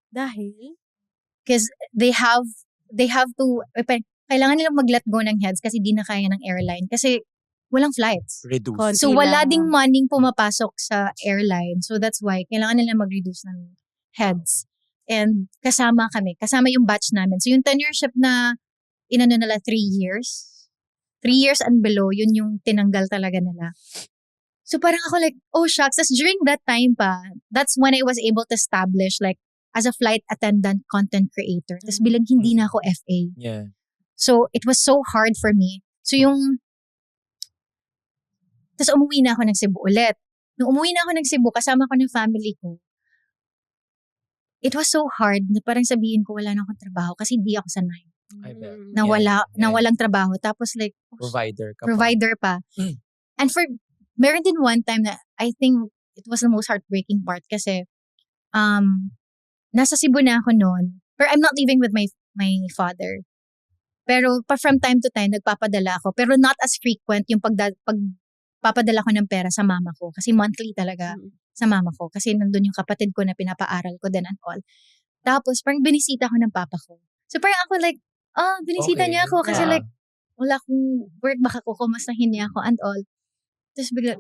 Dahil? Because they have to, kailangan nilang mag-let go ng heads kasi di na kaya ng airline. Kasi walang flights. Reduce. Konti So, wala lang. ding money pumapasok sa airline. So, that's why kailangan nila mag-reduce ng heads. And kasama yung batch namin. So, yung tenureship na inano nila 3 years. 3 years and below, yun yung tinanggal talaga nila. So, parang ako like, oh shucks. Tapos during that time pa, that's when I was able to establish like, as a flight attendant content creator. Tapos bilang hindi na ako FA. Yeah. So, it was so hard for me. So, tapos umuwi na ako ng Cebu ulit. Nung umuwi na ako ng Cebu, kasama ko ng family ko, it was so hard na parang sabihin ko wala na akong trabaho kasi hindi ako sanay. I bet. Na Yeah. walang trabaho. Tapos like, Provider ka pa. provider pa. And meron din one time na I think it was the most heartbreaking part kasi nasa Cebu na ako noon. Pero I'm not living with my father. Pero from time to time, nagpapadala ako. Pero not as frequent yung pagpapadala ko ng pera sa mama ko. Kasi monthly talaga sa mama ko. Kasi nandun yung kapatid ko na pinapaaral ko din and all. Tapos parang binisita ko ng papa ko. So parang ako like, binisita Okay. niya ako. Kasi Yeah. like, wala akong work, baka kukumastahin niya ako and all. Tapos bigla,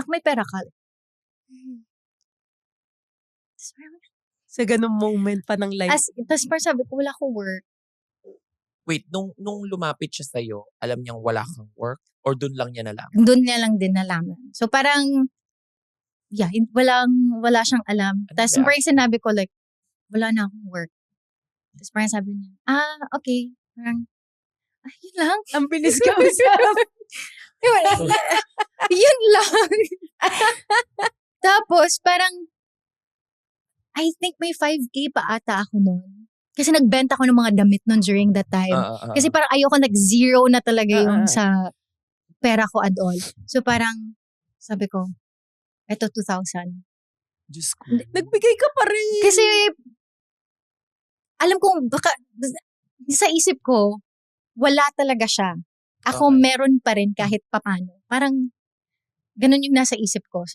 may pera ka. Tapos parang, Sa ganung moment pa ng life. tapos parang sabi ko, wala akong work. Wait, nung lumapit siya sa'yo, alam niyang wala kang work? Or dun lang niya nalaman? Doon niya lang din nalaman. So parang, wala siyang alam. Tapos Yeah. parang sinabi ko like, wala na akong work. Tapos parang sabi niya, okay. Parang, yun lang. Ang bilis ka usap. Yun lang. Tapos parang, I think may 5K pa ata ako noon. Kasi nagbenta ko ng mga damit noon during that time. Kasi parang ayoko nag-zero na talaga yung sa pera ko at all. So parang, sabi ko, eto 2,000. Diyos ko. Nagbigay ka pa rin. Kasi, alam kong, baka, sa isip ko, wala talaga siya. Ako Okay. meron pa rin kahit papano. Parang, ganun yung nasa isip ko.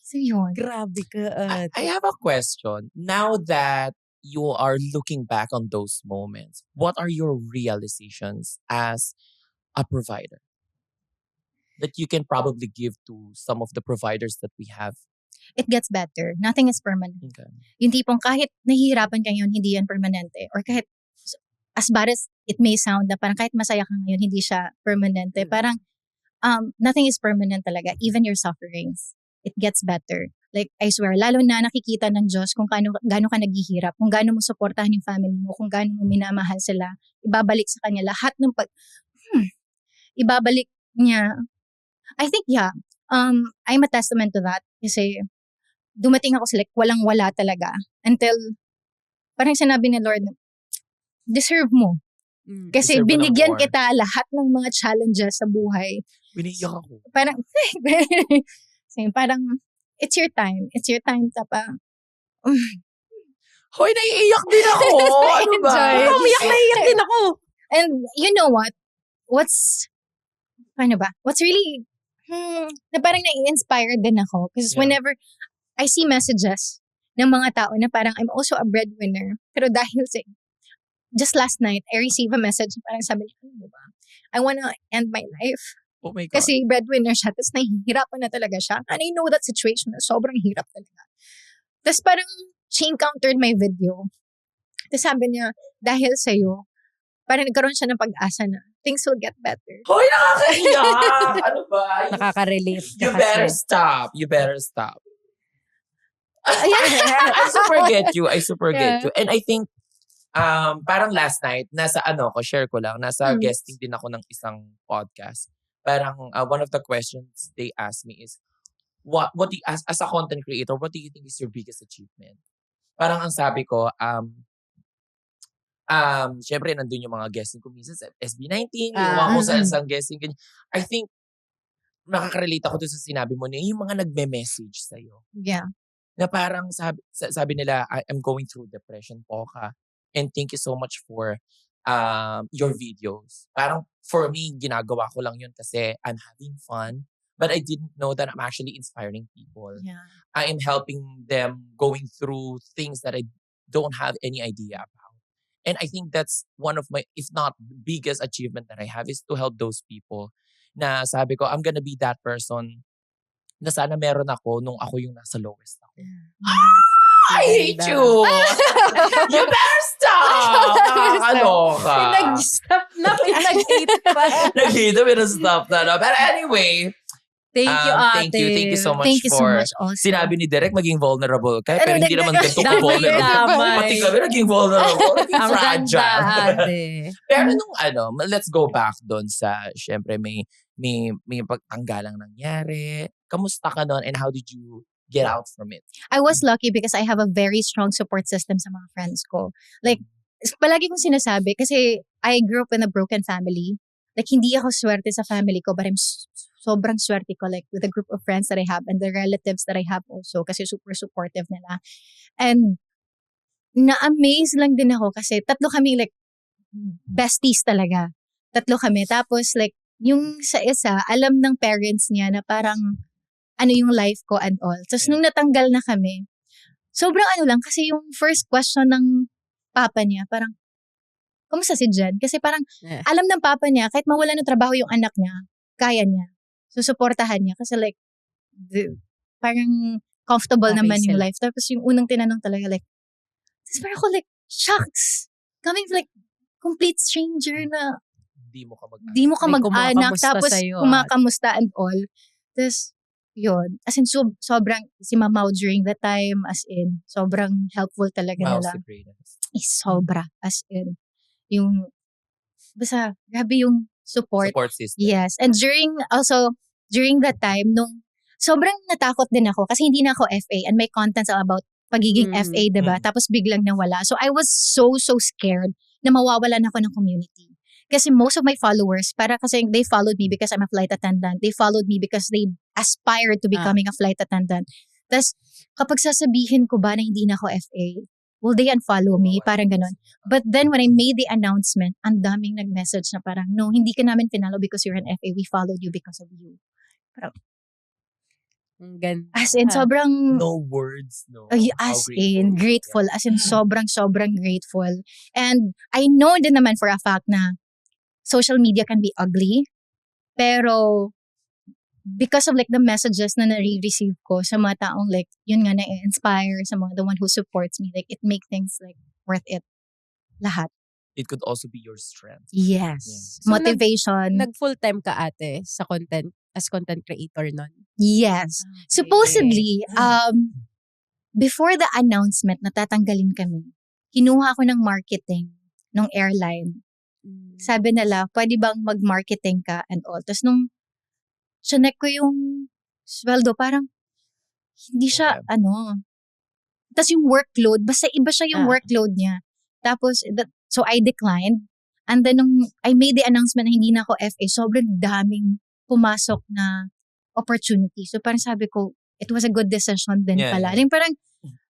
So yun. Grabe ka. I have a question. Now that you are looking back on those moments, what are your realizations as a provider that you can probably give to some of the providers that we have? It gets better. Nothing is permanent. Okay. Yung tipong kahit nahihirapan ka ngayon, hindi yan permanente. Or kahit, as bad as it may sound, na parang kahit masaya ka ngayon, hindi siya permanente. Parang, nothing is permanent talaga. Even your sufferings. It gets better. Like, I swear, lalo na nakikita ng Diyos kung gaano ka naghihirap, kung gaano mo suportahan yung family mo, kung gaano mo minamahal sila, ibabalik sa kanya lahat ng ibabalik niya. I think, I'm a testament to that. Kasi, dumating ako sa like, walang-wala talaga. Until, parang sinabi ni Lord, deserve mo. Kasi Deserve mo ng binigyan more. kita lahat ng mga challenges sa buhay. Biniyak ako. Parang, parang, it's your time. It's your time, tapa. Hoy, naiiyak din ako. Ano ba? Enjoy. Umiyak din ako. And you know what? What's really, na parang nai-inspire din ako. Because Yeah. whenever I see messages ng mga tao na parang I'm also a breadwinner. Pero dahil just last night, I received a message parang sabi niya, ano ba? I wanna end my life. Oh my God. Kasi breadwinner siya, tapos nahihirapan na talaga siya. And I know that situation na sobrang hirap talaga. Tapos parang she encountered my video. Tapos sabi niya, dahil sa'yo, parang nagkaroon siya ng pag-asa na things will get better. Hoy, nakakaiyak! Ano ba? Nakaka-relate ka You better kasi. stop. You better stop. Ayan. I super get you. I super Yeah. get you. And I think, parang last night, share ko lang, nasa guesting din ako ng isang podcast. Parang, one of the questions they asked me is, what do you, as a content creator, what do you think is your biggest achievement? Parang ang sabi ko, syempre nandun yung mga guesting ko minsan sa SB19, yung mga kung saan guesting. I think, makaka-relate ako dun sa sinabi mo niya, yung mga nagme-message sa'yo. Yeah. Na parang sabi nila, I'm going through depression po ka. And thank you so much for your videos. Parang for me, ginagawa ko lang yun kasi I'm having fun. But I didn't know that I'm actually inspiring people. Yeah. I am helping them going through things that I don't have any idea about. And I think that's one of my, if not biggest achievement that I have, is to help those people na sabi ko, I'm gonna be that person na sana meron ako nung ako yung nasa lowest ako. I hate you! You better stop! Nakakaloka. Pinag-stop na, pinag-hate pa. Nag-hate pero stop na. No? Pero anyway, Thank you, ate. Thank you so much Thank you so for much also. sinabi ni Derek maging vulnerable. Kaya pero hindi naman ganito Damay, ka-vulnerable. damay. Pati kami naging vulnerable. Naging Ang ganda, fragile. ate. Pero nung let's go back doon sa, syempre may pagtanggalang nangyari. Kamusta ka doon and how did you get out from it? I was lucky because I have a very strong support system sa mga friends ko. Like, palagi kong sinasabi, kasi I grew up in a broken family. Like, hindi ako swerte sa family ko, but I'm sobrang swerte ko, like, with the group of friends that I have and the relatives that I have also, kasi super supportive nila. And, na-amaze lang din ako kasi tatlo kami, like, besties talaga. Tatlo kami. Tapos, like, yung sa isa, alam ng parents niya na parang, ano yung life ko and all. Tapos, nung natanggal na kami, sobrang ano lang, kasi yung first question ng papa niya, parang, kamusta si Jen? Kasi parang, alam ng papa niya, kahit mawala ng trabaho yung anak niya, kaya niya. Susuportahan niya. Kasi like, parang comfortable Okay naman yung sila. life. Tapos yung unang tinanong talaga like, tapos parang ako like, shucks! Coming from like, complete stranger na Di mo ka di mo ka May mag-anak. kumakamusta Tapos sa'yo, kumakamusta and all. Tapos, yun. As in, sobrang, si Mamaw during the time, as in, sobrang helpful talaga Mouse nila. the greatest. Sobra. As in, yung, basta, grabe yung support. Support system. Yes. And during that time, nung, sobrang natakot din ako kasi hindi na ako FA and may contents all about pagiging FA, diba? Tapos biglang nawala. So, I was so scared na mawawalan ako ng community. Kasi most of my followers, para kasi they followed me because I'm a flight attendant. They followed me because they aspired to becoming a flight attendant. Tapos, kapag sasabihin ko ba na hindi na ako FA, will they unfollow me? Parang ganun. But then when I made the announcement, ang daming nag-message na parang, no, hindi ka namin pinalo because you're an FA. We followed you because of you. Ang ganda. As in, sobrang, No words, no. ay, How as in, grateful. As in, sobrang grateful. And I know din naman for a fact na social media can be ugly. Pero, because of like the messages na nare-receive ko sa mga taong like, yun nga, na-inspire sa mga the one who supports me, like, it make things like worth it. Lahat. It could also be your strength. Yes. So, Motivation. Nag-full-time ka, ate, sa as content creator nun? Yes. Supposedly, before the announcement na tatanggalin kami, kinuha ako ng marketing ng airline. Sabi nila, pwede bang mag-marketing ka and all. Tapos nung sinek ko yung sweldo, parang hindi siya, Tapos yung workload, basta iba siya yung workload niya. Tapos, so I declined. And then nung I made the announcement na hindi na ako FA, sobrang daming pumasok na opportunity. So parang sabi ko, it was a good decision din pala. Yeah. Yung parang,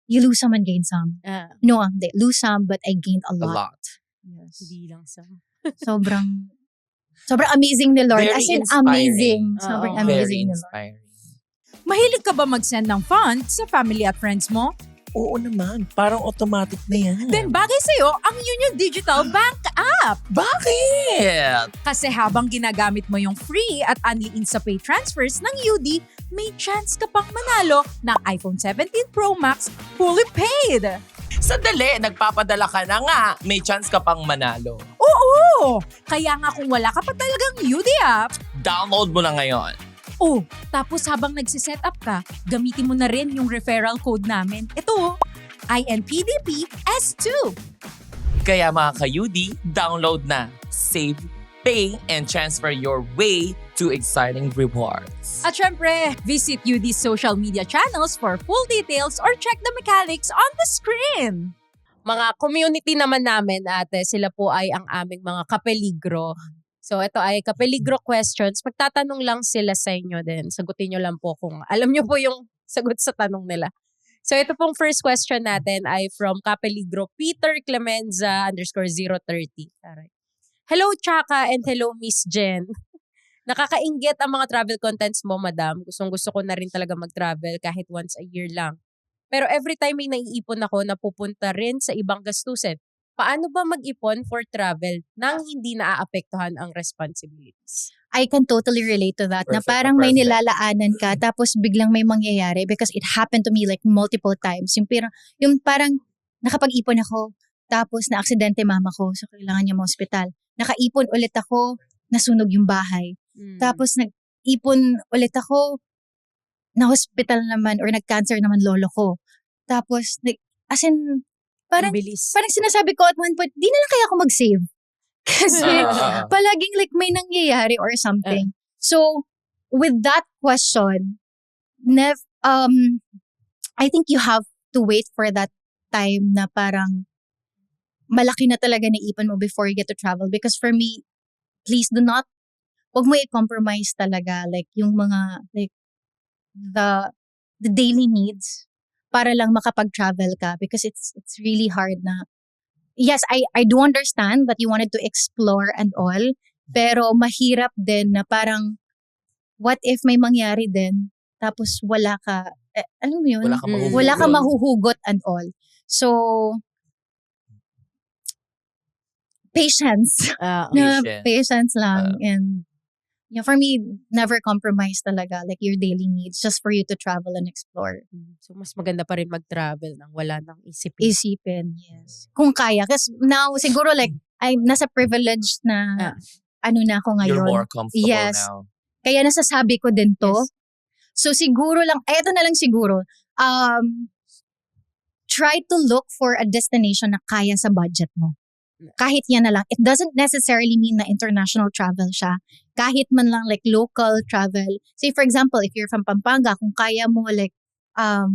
you lose some and gain some. No, hindi. Lose some, but I gained a A lot. lot. Yes. Hindi lang sa... Sobrang amazing ni Lord. Very As in, inspiring. amazing. Sobrang Oo. Very amazing ni Lord. inspiring. Mahilig ka ba mag-send ng funds sa family at friends mo? Oo naman. Parang automatic na yan. Then bagay sa'yo ang Union Digital Bank app. Bakit? Kasi habang ginagamit mo yung free at only InstaPay transfers ng UD, may chance ka pang manalo ng iPhone 17 Pro Max fully paid. Sandali, nagpapadala ka na nga. May chance ka pang manalo. Oo! Kaya nga kung wala ka pa talagang UD app, Download mo na ngayon. tapos habang nagsiset up ka, gamitin mo na rin yung referral code namin. Ito, INPDP-S2. Kaya mga ka-UD, download na. Save, pay, and transfer your way to exciting rewards. At syempre, visit UD's social media channels for full details or check the mechanics on the screen. Mga community naman namin, ate, sila po ay ang aming mga kapeligro. So, ito ay kapeligro questions. Magtatanong lang sila sa inyo din. Sagutin nyo lang po kung alam nyo po yung sagot sa tanong nila. So ito pong first question natin ay from Kapeligro Peter Clemenza _030. Aray. Hello Chaka and hello Miss Jen. Nakakainggit ang mga travel contents mo, madam. Gusto ko na rin talaga mag-travel kahit once a year lang. Pero every time may naiipon ako, napupunta rin sa ibang gastusin. Paano ba mag-ipon for travel nang hindi naaapektuhan ang responsibilities? I can totally relate to that. Na Perfect, parang may perfect. nilalaanan ka tapos biglang may mangyayari because it happened to me like multiple times. Yung parang nakapag-ipon ako tapos na-aksidente mama ko so kailangan niya ma-hospital. Nakaipon ulit ako, nasunog yung bahay. Tapos nag-ipon ulit ako, na-hospital naman or nag-cancer naman lolo ko. Tapos, as in, Ang parang bilis. sinasabi ko at one point, di na lang kaya ako mag-save. Kasi Ah. palaging like may nangyayari or something. So, with that question, I think you have to wait for that time na parang malaki na talaga na ipon mo before you get to travel. Because for me, please do not, wag mo i-compromise talaga like yung mga, like, the daily needs para lang makapag-travel ka because it's really hard na. Yes, I do understand that you wanted to explore and all, pero mahirap din na parang what if may mangyari din tapos wala ka, alam mo yun? Wala ka mahuhugot. Wala ka mahuhugot and all. So, patience. Patience lang. And yeah, for me, never compromise talaga like your daily needs just for you to travel and explore. So mas maganda pa rin mag-travel nang wala nang isipin. Isipin, yes. Kung kaya. Kasi now, siguro like, I'm nasa privilege na ano na ako ngayon. You're more comfortable Yes. now. Kaya nasasabi ko din to. Yes. So siguro lang, eto na lang siguro, try to look for a destination na kaya sa budget mo. Kahit yan na lang. It doesn't necessarily mean na international travel siya. Kahit man lang like local travel. Say for example, if you're from Pampanga, kung kaya mo like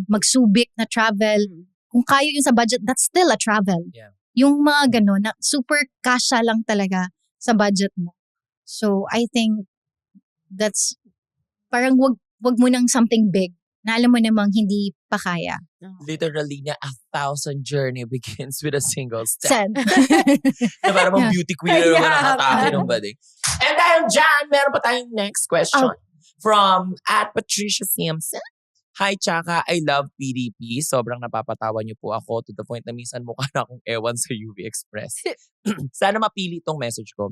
magsubik na travel, kung kaya yun sa budget, that's still a travel. Yeah. Yung mga gano'n na super kasya lang talaga sa budget mo. So I think that's parang wag mo nang something big na alam mo namang hindi pa kaya. Literally na 1,000 journey begins with a single step. Sen. Na parang Yeah. beauty queen na naman nakatake ng bading. And dahil dyan, meron pa tayong next question from @Patricia Simpson. Hi, Chaka. I love PDP. Sobrang napapatawa niyo po ako to the point na minsan mukha na akong ewan sa UV Express. Sana mapili itong message ko.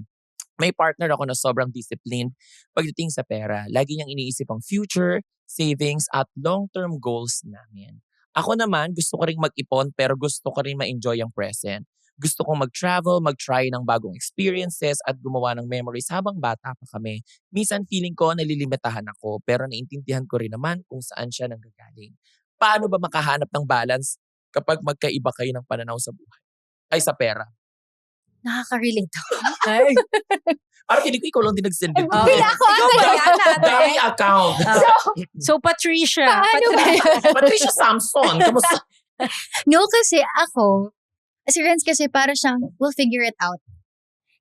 May partner ako na sobrang disciplined pagdating sa pera. Lagi niyang iniisip ang future, savings, at long-term goals namin. Ako naman, gusto ko rin mag-ipon pero gusto ko rin ma-enjoy ang present. Gusto kong mag-travel, mag-try ng bagong experiences at gumawa ng memories habang bata pa kami. Minsan feeling ko nalilimitahan ako pero naintindihan ko rin naman kung saan siya nanggagaling. Paano ba makahanap ng balance kapag magkaiba kayo ng pananaw sa buhay? Ay, sa pera. Nakaka-relate ako. Parang feeling ko ikaw lang din nag-send dito. Bila ako Ikaw ba yan, ate? Dami account. So Patricia. Paano ba yun? Patricia Samson. Kamusta? No, kasi ako, si Renz kasi para siyang, we'll figure it out.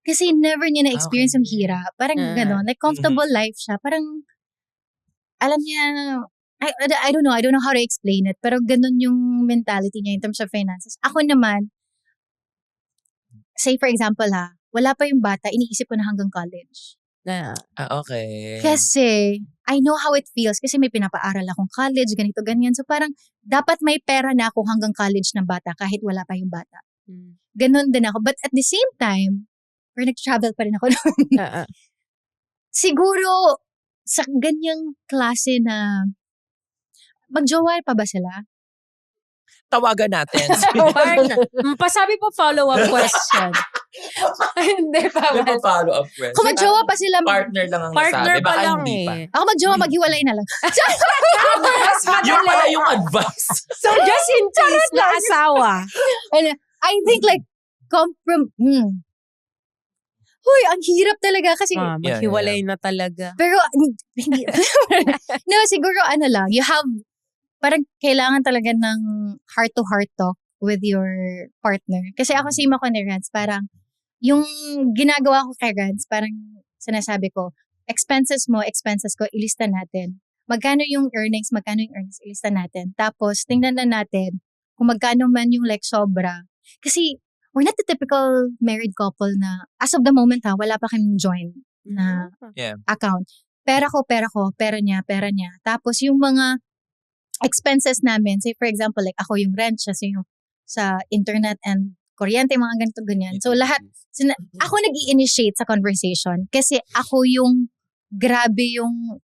Kasi never niya na-experience yung hirap. Parang gano'n. Like, comfortable life siya. Parang, alam niya, I don't know. I don't know how to explain it. Pero gano'n yung mentality niya in terms of finances. Ako naman, say for example wala pa yung bata, iniisip ko na hanggang college. Okay. Kasi, I know how it feels. Kasi may pinapaaral akong college, ganito, ganyan. So parang, dapat may pera na ako hanggang college ng bata kahit wala pa yung bata. Ganon din ako. But at the same time, nag-travel pa rin ako noon. Siguro, sa ganyang klase na, magjowa pa ba sila? Tawagan natin. Pasabi po follow-up question. Hindi pa. May pa-follow up question. Kung magjowa pa sila, Partner lang ang Partner nasabi. pa Baka lang hindi pa. eh. ako magjowa, maghiwalay na lang. Yung pala yung advice. So just in case na asawa. And I think like, Hoy, ang hirap talaga kasi, Maghiwalay na talaga. pero, hindi. No, siguro lang, you have, parang kailangan talaga ng heart-to-heart talk with your partner. Kasi ako same ako ni Rance, parang, yung ginagawa ko kay Rance, parang sinasabi ko, expenses mo, expenses ko, ilista natin. magkano yung earnings, ilista natin. Tapos, tingnan na natin kung magkano man yung like sobra. Kasi, we're not the typical married couple na, as of the moment wala pa kaming joint na Yeah. account. Pera ko, pera niya. Tapos, yung mga expenses namin, say for example, like ako yung rent, siya yung sa internet and kuryente, mga ganito, ganyan. So, lahat, ako nag-i-initiate sa conversation kasi ako yung grabe yung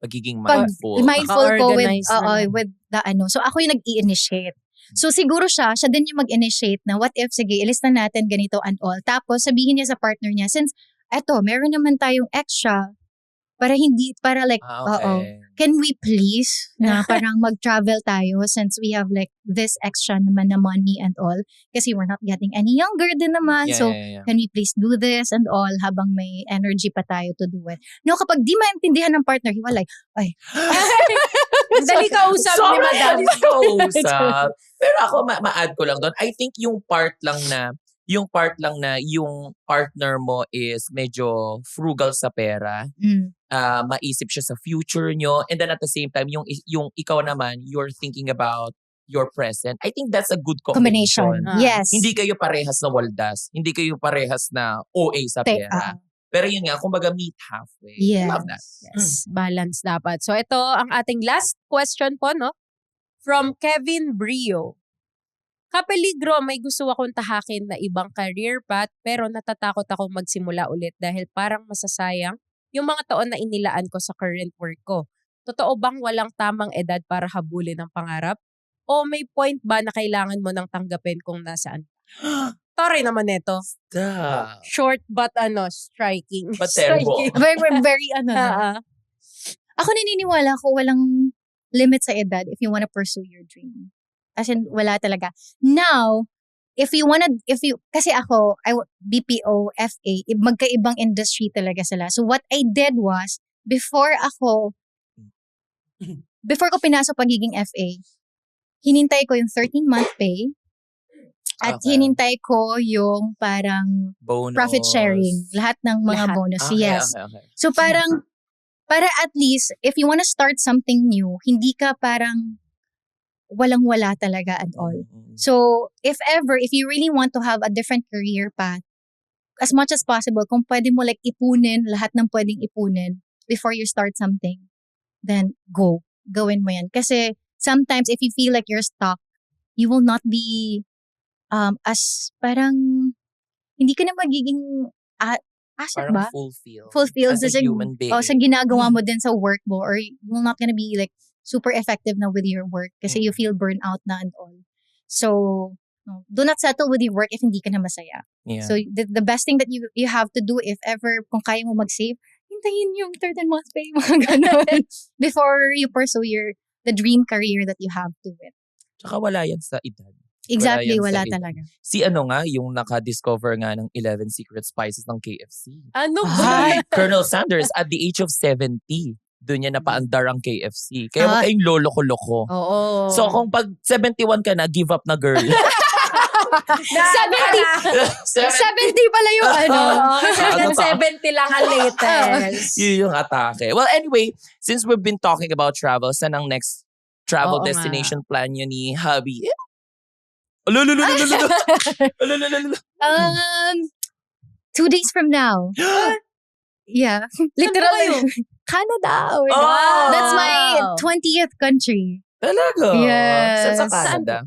Pagiging mindful. mindful ko with, Naka-organize naman. with the ano. So, ako yung nag-i-initiate. So, siguro siya din yung mag-initiate na what if, sige, ilista natin ganito and all. Tapos, sabihin niya sa partner niya, since, eto, meron naman tayong extra, para like, Okay. can we please na parang mag-travel tayo since we have like this extra naman na money and all. Kasi we're not getting any younger din naman. Yeah, So, yeah. can we please do this and all habang may energy pa tayo to do it. No, kapag di maintindihan ng partner, hiwalay. Ay, Dali kausap ni Sobrang Madam. dalis kausap. Pero ako, ma-add ko lang doon. I think yung part lang na yung partner mo is medyo frugal sa pera, maisip siya sa future nyo, and then at the same time, yung ikaw naman, you're thinking about your present. I think that's a good combination. Ah. Yes. Hindi kayo parehas na waldas. Hindi kayo parehas na OA sa pera. Pero yun nga, kumbaga meet halfway. Yes. Love that. Yes, balance dapat. So ito ang ating last question po, no? From Kevin Brio. Kapeligro, may gusto akong tahakin na ibang career path pero natatakot akong magsimula ulit dahil parang masasayang yung mga taon na inilaan ko sa current work ko. Totoo bang walang tamang edad para habulin ang pangarap? O may point ba na kailangan mo nang tanggapin kung nasaan? Tore naman ito. Stop. Short but striking. But terrible. Very, very no? Ah, Ako naniniwala ko walang limit sa edad if you wanna pursue your dream. As in, wala talaga. Now, kasi ako, BPO, FA, magkaibang industry talaga sila. So what I did was, before ko pinasok pagiging FA, hinintay ko yung 13-month pay, at Okay. hinintay ko yung parang Bonus. profit sharing. Lahat ng mga Lahat. bonus. Okay, Yes. okay. So parang, para at least, if you wanna start something new, hindi ka parang walang-wala talaga at all. Mm. So, if you really want to have a different career path, as much as possible, kung pwede mo like ipunin, lahat ng pwedeng ipunin before you start something, then go. Gawin mo yan. Kasi sometimes if you feel like you're stuck, you will not be as parang hindi ka na magiging asset Parang ba? As Fulfilled a human being. sa ginagawa mo din sa work mo, or you're not gonna be like super effective na with your work kasi you feel burnt out na and all. So, no, do not settle with your work if hindi ka na masaya. Yeah. So, the best thing that you have to do if ever, kung kaya mo mag-save, hintayin yung 13-month pay, mga ganun, before you pursue the dream career that you have to it. Tsaka wala yan sa edad. Exactly, yan sa wala edad. talaga. Si yung naka-discover nga ng 11 secret spices ng KFC. ano ba? Si Colonel Sanders at the age of 70, doon niya napaandar ang KFC. Kaya huwag kayong lolo-loko. Oo. So kung pag 71 ka na, give up na girl. 70 pala yung ano. Hanggang 70 lang ang latest. Yun yung atake. Well, anyway, since we've been talking about travel, saan ang next travel Oo nga. destination plan nyo ni hubby? 2 days from now. Yeah. Literally. Canada. Oh! That's my 20th country. Talaga? Yes. Saan sa Canada?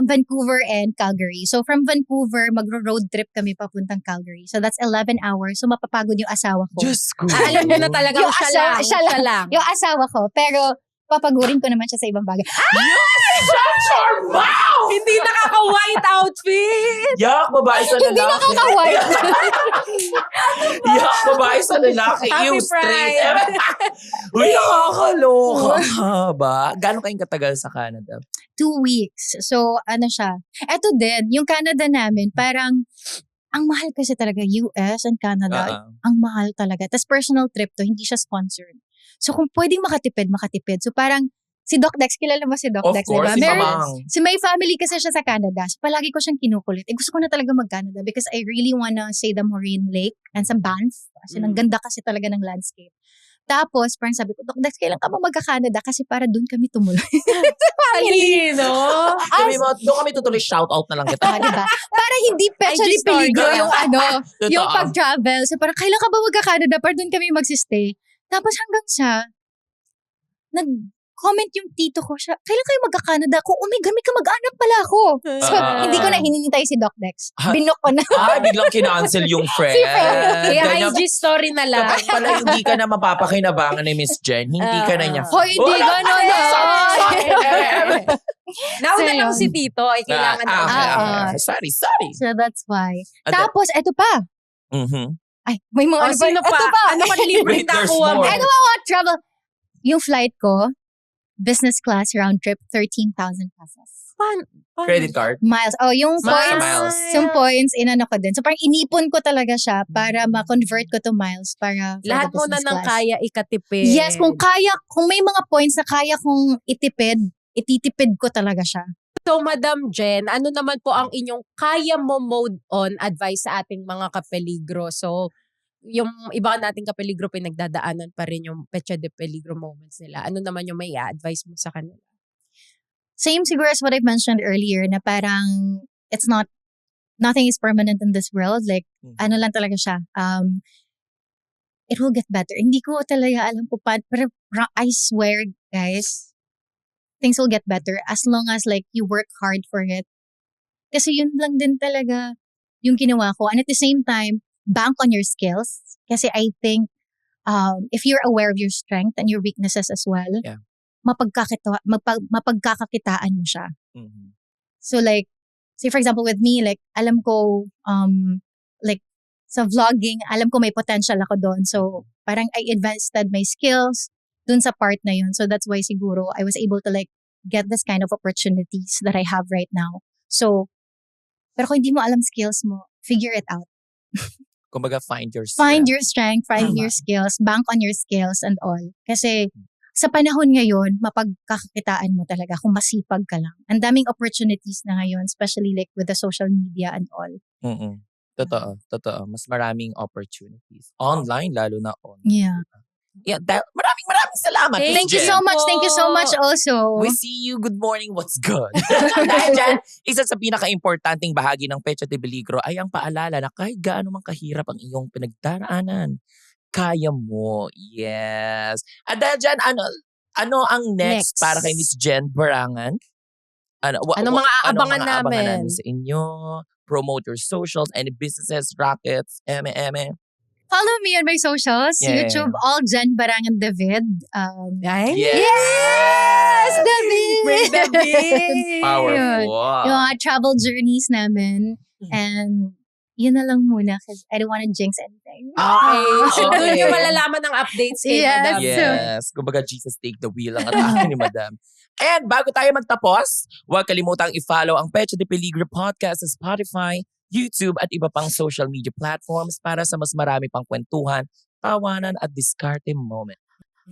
Vancouver and Calgary. So from Vancouver, magro-road trip kami papuntang Calgary. So that's 11 hours. So mapapagod yung asawa ko. Diyos ko. Alam mo na talaga Yung asawa- siya lang. Yung Yung asawa ko. Pero papagurin ko naman siya sa ibang bagay. Shut your mouth! hindi nakaka-white outfit. Yak, babae sa lalaki. Hindi nakaka-white. Yak, babae sa lalaki. Happy Ew, straight. Pride. Uy, nakakaloka ba? Gano'n kayong katagal sa Canada? 2 weeks. So, ano siya. Eto din, yung Canada namin, parang, ang mahal kasi talaga, US and Canada. Ang mahal talaga. Tapos personal trip to, hindi siya sponsored. So, kung pwedeng makatipid. So, parang, si Doc Dex, kilala mo si Doc Of Dex, course, diba? si Mamang. Si may family kasi siya sa Canada. So, palagi ko siyang kinukulit. Gusto ko na talaga mag-Canada because I really wanna say the Moraine Lake and some Banff. Kasi ang ganda kasi talaga ng landscape. Tapos, parang sabi ko, Doc Dex, kailan ka ba magka-Canada? Kasi para doon kami tumuloy. Talino. Sabi mo, doon kami tutuloy, shoutout na lang kita. Diba? Para hindi Pecha IG de Peligro story. yung yung Totoo. pag-travel. So parang, kailan ka ba magka-Canada? Para doon kami magsistay. Tapos hanggang sa, nag-comment yung tito ko siya, kailan kayo magka-Canada? Kung may kamag-anak pala ako. So, hindi ko na hinintay si Doc Dex. Binok ko na. Biglang kinancel yung friend. Kaya Ganyan. IG story na lang. Kapag pala hindi ka na mapapakinabangan ni Miss Jen, hindi ka na niya. Hoy, hindi gano'n na. Nauna So, lang yun. si Tito ay kailangan na. Okay. Sorry. So that's why. Ano? Tapos, eto pa. Mhm. Ay, may mga Oh, sino pa? Eto pa. Ano ka libre Wait, there's nakuha mo? more. Ano ba travel? Yung flight ko, business class round trip, 13,000 pesos. Credit card. Miles. Oh, yung points. Miles. Some points, inano ko din. So parang inipon ko talaga siya para ma-convert ko to miles para for Lahat the mo na business ng class. kaya ikatipid. Yes, kung may mga points na kaya kong ititipid ko talaga siya. So, Madam Jen, ano naman po ang inyong kaya mo mode on advice sa ating mga kapeligro? So, yung iba nating kapeligro pinagdadaanan pa rin yung Pecha de Peligro moments nila. Ano naman yung may advice mo sa kanila? Same siguro as what I mentioned earlier na parang nothing is permanent in this world. Like, ano lang talaga siya. It will get better. Hindi ko talaga alam po pero I swear, guys, things will get better as long as like you work hard for it. Kasi yun lang din talaga yung ginawa ko. And at the same time, bank on your skills. Kasi I think if you're aware of your strength and your weaknesses as well, Yeah. mapagkakakitaan mo siya. Mhm. So like, say for example with me, like alam ko, like sa vlogging, alam ko may potential ako doon. So parang I invested my skills dun sa part na yun. So that's why siguro I was able to like get this kind of opportunities that I have right now. So, pero kung hindi mo alam skills mo, figure it out. Kumbaga, find your Find your strength, find Tama. your skills, bank on your skills and all. Kasi sa panahon ngayon, mapagkakakitaan mo talaga kung masipag ka lang. Ang daming opportunities na ngayon, especially like with the social media and all. Mm-mm. Totoo. Mas maraming opportunities. Online, lalo na online. Yeah. Yeah, maraming salamat. Miss Thank you Jen. so much. Thank you so much also. We see you. Good morning. What's good? Dahil dyan, isa sa pinaka-importanting bahagi ng Pecha de Peligro ay ang paalala na kahit gaano man kahirap ang iyong pinagdaraanan, kaya mo. Yes. At dahil dyan, ano ang next para kay Miss Jen Barangan? Ano mga aabangan namin? Sa inyo? Promote your socials, any businesses, rockets, eme. Follow me on my socials. Yeah. YouTube, all Jen Barangan David. Ay? Yes! David! Bring David! Powerful. Yung mga travel journeys namin. And yun na lang muna kasi I don't wanna jinx anything. Okay. So, Okay. doon yung malalaman ng updates kay Yes. Madam. Yes. Kumbaga, Jesus take the wheel ang atake ni Madam. And bago tayo magtapos, huwag kalimutang i-follow ang Pecha de Peligro podcast sa Spotify, YouTube at iba pang social media platforms para sa mas marami pang kwentuhan, tawanan at diskarte moment.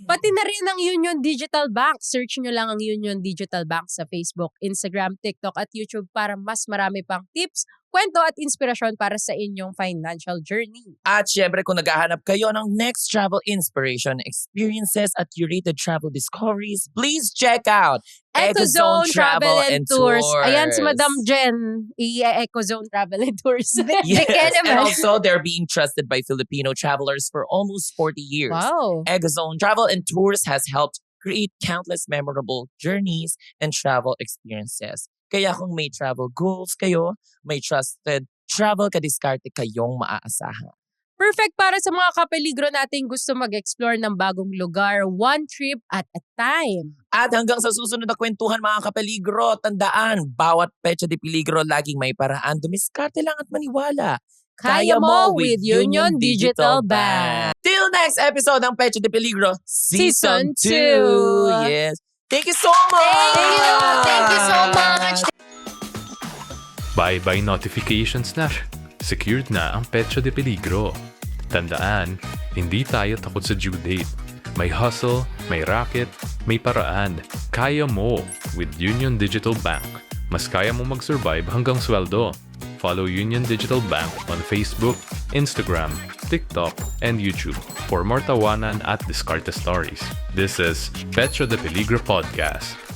Pati na rin ang Union Digital Bank. Search nyo lang ang Union Digital Bank sa Facebook, Instagram, TikTok at YouTube para mas marami pang tips, kwento at inspirasyon para sa inyong financial journey. At syempre kung naghahanap kayo ng next travel inspiration, experiences at curated travel discoveries, please check out Ecozone Travel and Tours. Ayan si Tours. Madam Jen, Ecozone Travel and Tours. Yes, Bigyan and naman. also they're being trusted by Filipino travelers for almost 40 years. Wow. Ecozone Travel and Tours has helped create countless memorable journeys and travel experiences. Kaya kung may travel goals kayo, may trusted travel kadiskarte kayong maaasahan. Perfect para sa mga kapeligro nating gusto mag-explore ng bagong lugar, one trip at a time. At hanggang sa susunod na kwentuhan mga kapeligro, tandaan, bawat Pecha de Peligro laging may paraan, dumiskarte lang at maniwala. Kaya mo with Union Digital Bank. Till next episode ng Pecha de Peligro Season Season 2. 2. Yes. Thank you so much. Thank you so much. Bye-bye notifications na. Secured na ang Pecha de Peligro. Tandaan, hindi tayo takot sa due date. May hustle, may racket, may paraan. Kaya mo with Union Digital Bank. Mas kaya mo mag-survive hanggang sweldo. follow Union Digital Bank on Facebook, Instagram, TikTok, and YouTube for more tawanan at Diskarte stories. This is Petro de Peligro Podcast.